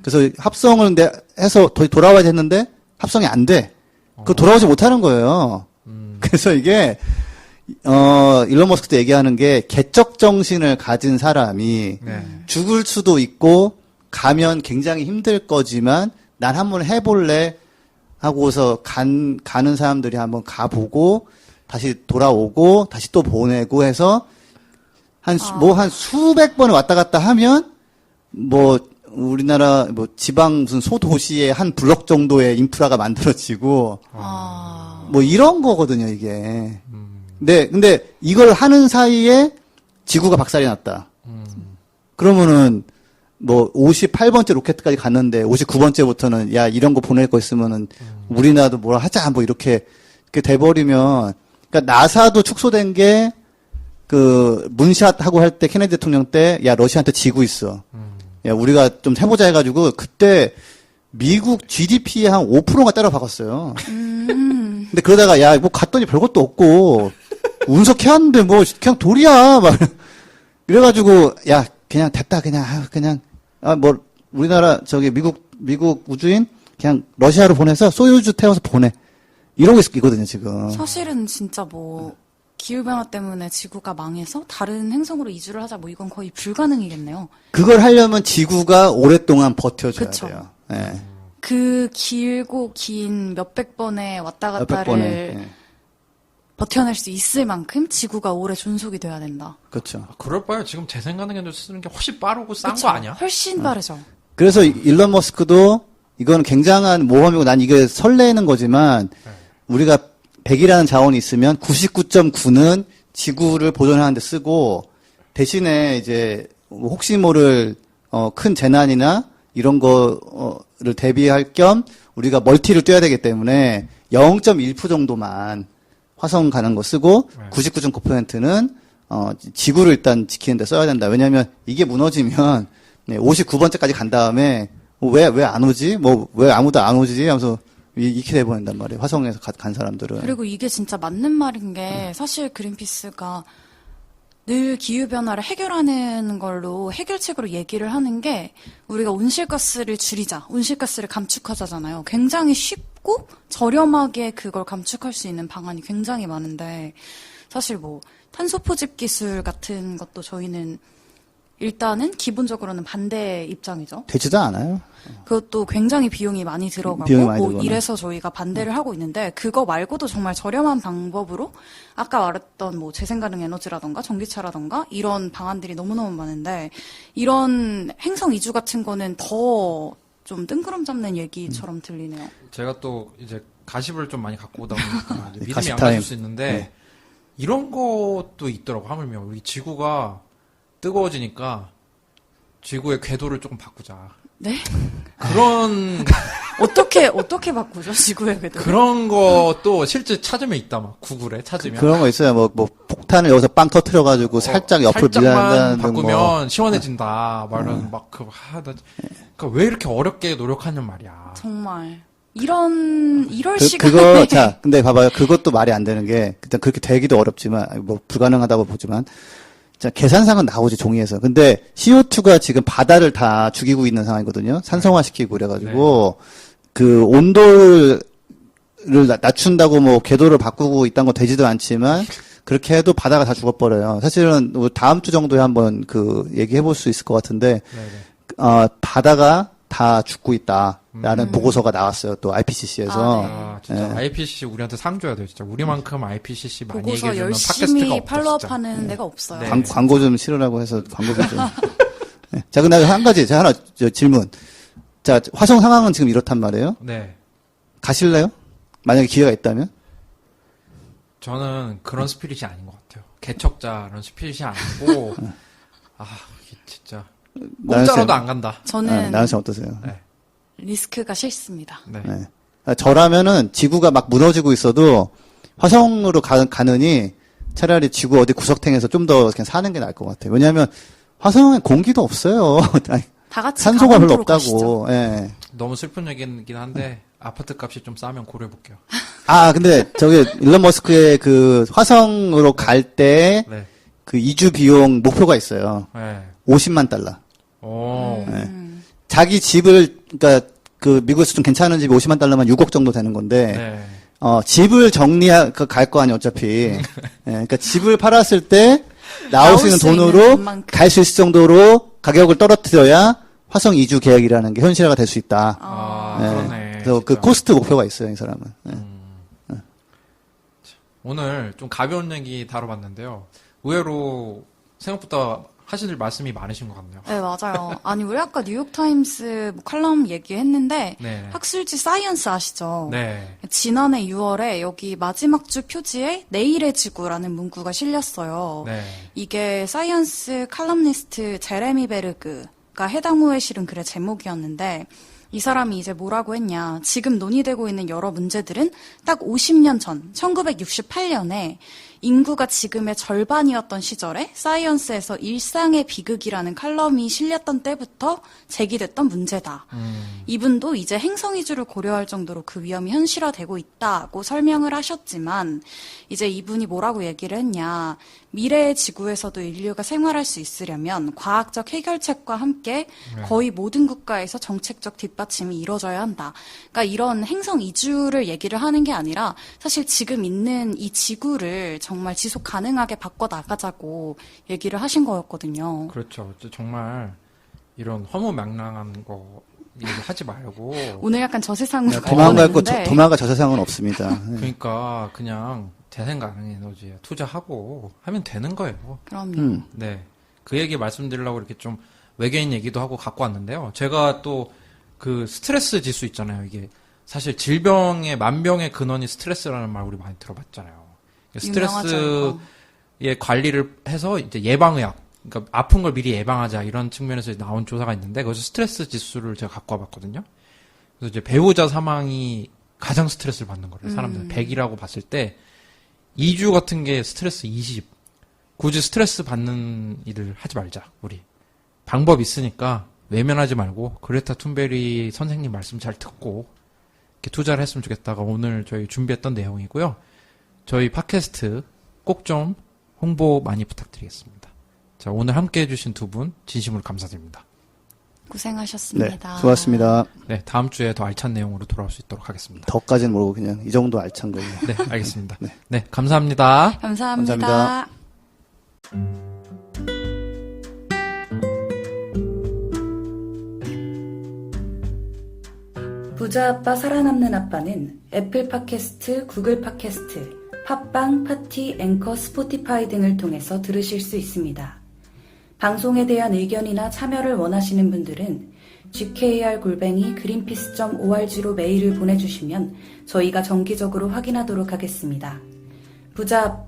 Speaker 3: 그래서 합성을 해서 돌아와야 했는데 합성이 안 돼. 그 돌아오지 못하는 거예요. 그래서 이게 일론 머스크도 얘기하는 게 개척 정신을 가진 사람이
Speaker 1: 네.
Speaker 3: 죽을 수도 있고 가면 굉장히 힘들 거지만 난 한번 해볼래 하고서 가는 사람들이 한번 가보고 다시 돌아오고 다시 또 보내고 해서 한 수백 번을 왔다 갔다 하면 뭐 우리나라 뭐 지방 무슨 소도시의 한 블럭 정도의 인프라가 만들어지고 뭐 이런 거거든요, 이게. 근데 이걸 하는 사이에 지구가 박살이 났다. 그러면은 뭐 58번째 로켓까지 갔는데 59번째부터는 야 이런 거 보낼 거 있으면은 우리나라도 뭐라 하자 뭐 이렇게 돼버리면 그러니까 나사도 축소된 게 그 문샷 하고 할 때 케네디 대통령 때 야 러시아한테 지고 있어. 야 우리가 좀 해보자 해가지고 그때 미국 GDP의 한 5%가 때려 박았어요. 근데 그러다가 야 뭐 갔더니 별것도 없고 운석해왔는데 뭐 그냥 돌이야 막 이래가지고 야 그냥 됐다 그냥 뭐 우리나라 저기 미국 우주인 그냥 러시아로 보내서 소유주 태워서 보내 이런 게 있거든요 지금.
Speaker 2: 사실은 진짜 뭐 기후변화 때문에 지구가 망해서 다른 행성으로 이주를 하자 뭐 이건 거의 불가능이겠네요.
Speaker 3: 그걸 하려면 지구가 오랫동안 버텨줘야
Speaker 2: 그쵸.
Speaker 3: 돼요. 예.
Speaker 2: 그 길고 긴 몇백 번의 왔다
Speaker 3: 몇백
Speaker 2: 갔다를
Speaker 3: 번에. 예.
Speaker 2: 버텨낼 수 있을 만큼 지구가 오래 존속이 돼야 된다.
Speaker 3: 그렇죠.
Speaker 1: 그럴 바에 지금 재생 가능에도 쓰는 게 훨씬 빠르고 싼
Speaker 2: 그쵸?
Speaker 1: 거 아니야?
Speaker 2: 훨씬 빠르죠.
Speaker 3: 그래서 일론 머스크도 이건 굉장한 모험이고 난 이게 설레는 거지만 우리가 100이라는 자원이 있으면 99.9는 지구를 보존하는 데 쓰고 대신에 이제 혹시 모를 큰 재난이나 이런 거를 대비할 겸 우리가 멀티를 뛰어야 되기 때문에 0.1% 정도만 화성 가는 거 쓰고 99.9%는 지구를 일단 지키는 데 써야 된다. 왜냐하면 이게 무너지면 59번째까지 간 다음에 왜 안 오지? 뭐 왜 아무도 안 오지? 하면서 이렇게 돼버린단 말이에요. 화성에서 간 사람들은.
Speaker 2: 그리고 이게 진짜 맞는 말인 게 사실 그린피스가 늘 기후변화를 해결하는 걸로 해결책으로 얘기를 하는 게 우리가 온실가스를 줄이자, 온실가스를 감축하자잖아요. 굉장히 쉽고 저렴하게 그걸 감축할 수 있는 방안이 굉장히 많은데 사실 뭐 탄소 포집 기술 같은 것도 저희는 일단은 기본적으로는 반대 입장이죠.
Speaker 3: 되지도 않아요.
Speaker 2: 그것도 굉장히 비용이 많이 들어가고
Speaker 3: 비용이 많이
Speaker 2: 뭐
Speaker 3: 들어가네.
Speaker 2: 이래서 저희가 반대를 하고 있는데 그거 말고도 정말 저렴한 방법으로 아까 말했던 뭐 재생가능 에너지라던가 전기차라던가 이런 방안들이 너무너무 많은데 이런 행성 이주 같은 거는 더 좀 뜬구름 잡는 얘기처럼 들리네요.
Speaker 1: 제가 또 이제 가십을 좀 많이 갖고 오다 보니까 이제 믿음이
Speaker 3: 가십
Speaker 1: 안
Speaker 3: 타임.
Speaker 1: 가실 수 있는데
Speaker 3: 네.
Speaker 1: 이런 것도 있더라고. 하물며 우리 지구가 뜨거워지니까 지구의 궤도를 조금 바꾸자.
Speaker 2: 네?
Speaker 1: 그런
Speaker 2: 어떻게 바꾸죠? 지구의 궤도.
Speaker 1: 그런 것도 실제 찾으면 있다 막 구글에 찾으면
Speaker 3: 그런 거 있어요. 뭐 폭탄을 여기서 빵 터트려가지고 살짝 옆으로
Speaker 1: 살짝만
Speaker 3: 밀어낸다는
Speaker 1: 바꾸면
Speaker 3: 뭐.
Speaker 1: 시원해진다. 말은 막 그러니까 왜 이렇게 어렵게 노력하는 말이야.
Speaker 2: 정말 이럴 시간에
Speaker 3: 그거 자 근데 봐봐요. 그것도 말이 안 되는 게 일단 그렇게 되기도 어렵지만 뭐 불가능하다고 보지만 자 계산상은 나오지 종이에서. 근데 CO2가 지금 바다를 다 죽이고 있는 상황이거든요. 산성화시키고 그래가지고 그 온도를 낮춘다고 뭐 궤도를 바꾸고 있다는 거 되지도 않지만 그렇게 해도 바다가 다 죽어버려요. 사실은 뭐 다음 주 정도에 한번 그 얘기해볼 수 있을 것 같은데 바다가 다 죽고 있다라는 보고서가 나왔어요. 또 IPCC에서.
Speaker 1: 아, 진짜 IPCC 우리한테 상 줘야 돼요. 진짜 우리만큼 IPCC 많이
Speaker 2: 보고서
Speaker 1: 얘기해주는 팟캐스트가
Speaker 2: 열심히
Speaker 1: 없어.
Speaker 2: 팔로우업하는 데가 없어요.
Speaker 1: 네.
Speaker 3: 광고 좀 실으라고 해서 광고 좀. 네. 자, 근데 한 가지, 제가 하나 질문. 자, 화성 상황은 지금 이렇단 말이에요.
Speaker 1: 네.
Speaker 3: 가실래요? 만약에 기회가 있다면?
Speaker 1: 저는 그런 스피릿이 아닌 것 같아요. 개척자라는 스피릿이 아니고, 이게 진짜. 공짜로도 안 간다.
Speaker 2: 저는
Speaker 3: 나은 씨 어떠세요?
Speaker 1: 네.
Speaker 2: 리스크가 싫습니다.
Speaker 1: 네.
Speaker 3: 네. 저라면은 지구가 막 무너지고 있어도 화성으로 가느니 차라리 지구 어디 구석탱에서 좀 더 그냥 사는 게 나을 것 같아요. 왜냐하면 화성엔 공기도 없어요.
Speaker 2: 다 같이
Speaker 3: 산소가 별로
Speaker 2: 강원도로 가시죠.
Speaker 3: 없다고. 예.
Speaker 1: 너무 슬픈 얘기긴 한데, 아파트 값이 좀 싸면 고려해볼게요.
Speaker 3: 근데 저기 일론 머스크의 그 화성으로 갈 때
Speaker 1: 네.
Speaker 3: 그 이주 비용 목표가 있어요.
Speaker 1: 네.
Speaker 3: 50만 달러.
Speaker 1: 오.
Speaker 3: 자기 집을 그러니까 그 미국에서 좀 괜찮은 집이 50만 달러면 6억 정도 되는 건데
Speaker 1: 네.
Speaker 3: 집을 갈 거 아니에요, 어차피. 예, 그러니까 집을 팔았을 때 나올 수 있는 돈으로
Speaker 2: 돈만큼.
Speaker 3: 갈 수 있을 정도로 가격을 떨어뜨려야 화성 이주 계획이라는 게 현실화가 될 수 있다. 예,
Speaker 1: 그러네.
Speaker 3: 그래서 그
Speaker 1: 진짜.
Speaker 3: 코스트 목표가 있어요, 이 사람은. 예.
Speaker 1: 오늘 좀 가벼운 얘기 다뤄봤는데요. 의외로 생각보다 하실 말씀이 많으신 것 같네요.
Speaker 2: 네, 맞아요. 아니, 우리 아까 뉴욕타임스 뭐 칼럼 얘기했는데,
Speaker 1: 네.
Speaker 2: 학술지 사이언스 아시죠?
Speaker 1: 네.
Speaker 2: 지난해 6월에 여기 마지막 주 표지에 내일의 지구라는 문구가 실렸어요.
Speaker 1: 네.
Speaker 2: 이게 사이언스 칼럼니스트 제레미 베르그가 해당 후에 실은 글의 제목이었는데, 이 사람이 이제 뭐라고 했냐. 지금 논의되고 있는 여러 문제들은 딱 50년 전, 1968년에 인구가 지금의 절반이었던 시절에 사이언스에서 일상의 비극이라는 칼럼이 실렸던 때부터 제기됐던 문제다. 이분도 이제 행성 이주를 고려할 정도로 그 위험이 현실화되고 있다고 설명을 하셨지만 이제 이분이 뭐라고 얘기를 했냐. 미래의 지구에서도 인류가 생활할 수 있으려면 과학적 해결책과 함께 거의 모든 국가에서 정책적 뒷받침이 이루어져야 한다. 그러니까 이런 행성 이주를 얘기를 하는 게 아니라 사실 지금 있는 이 지구를 정말 지속 가능하게 바꿔 나가자고 얘기를 하신 거였거든요.
Speaker 1: 그렇죠. 정말 이런 허무맹랑한 거 얘기하지 말고
Speaker 2: 오늘 약간 저 세상으로
Speaker 3: 네, 도망갈 거,
Speaker 2: 가보는데
Speaker 3: 도망갈 저 세상은 없습니다. 예.
Speaker 1: 그러니까 그냥 재생 가능 에너지에 투자하고 하면 되는 거예요.
Speaker 2: 그럼요.
Speaker 1: 네. 그 얘기 말씀드리려고 이렇게 좀 외계인 얘기도 하고 갖고 왔는데요. 제가 또 그 스트레스 지수 있잖아요. 이게 사실 질병의 만병의 근원이 스트레스라는 말 우리 많이 들어봤잖아요.
Speaker 2: 유명하죠, 이거.
Speaker 1: 스트레스의 관리를 해서 이제 예방의학, 그러니까 아픈 걸 미리 예방하자 이런 측면에서 나온 조사가 있는데 거기서 스트레스 지수를 제가 갖고 와봤거든요. 그래서 이제 배우자 사망이 가장 스트레스를 받는 거래요. 사람들 100이라고 봤을 때 2주 같은 게 스트레스 20. 굳이 스트레스 받는 일을 하지 말자, 우리. 방법 있으니까 외면하지 말고 그레타 툰베리 선생님 말씀 잘 듣고 이렇게 투자를 했으면 좋겠다가 오늘 저희 준비했던 내용이고요. 저희 팟캐스트 꼭 좀 홍보 많이 부탁드리겠습니다. 자, 오늘 함께 해주신 두 분 진심으로 감사드립니다.
Speaker 3: 네,
Speaker 2: 고생하셨습니다.
Speaker 3: 수고하셨습니다.
Speaker 1: 네, 다음 주에 더 알찬 내용으로 돌아올 수 있도록 하겠습니다.
Speaker 3: 더까지는 모르고 그냥 이 정도 알찬 걸로.
Speaker 1: 네, 알겠습니다. 네, 감사합니다.
Speaker 2: 감사합니다.
Speaker 3: 감사합니다.
Speaker 2: 부자 아빠 살아남는 아빠는 애플 팟캐스트, 구글 팟캐스트, 팟빵, 파티, 앵커, 스포티파이 등을 통해서 들으실 수 있습니다. 방송에 대한 의견이나 참여를 원하시는 분들은 gkr@greenpeace.org로 메일을 보내주시면 저희가 정기적으로 확인하도록 하겠습니다. 부자 아빠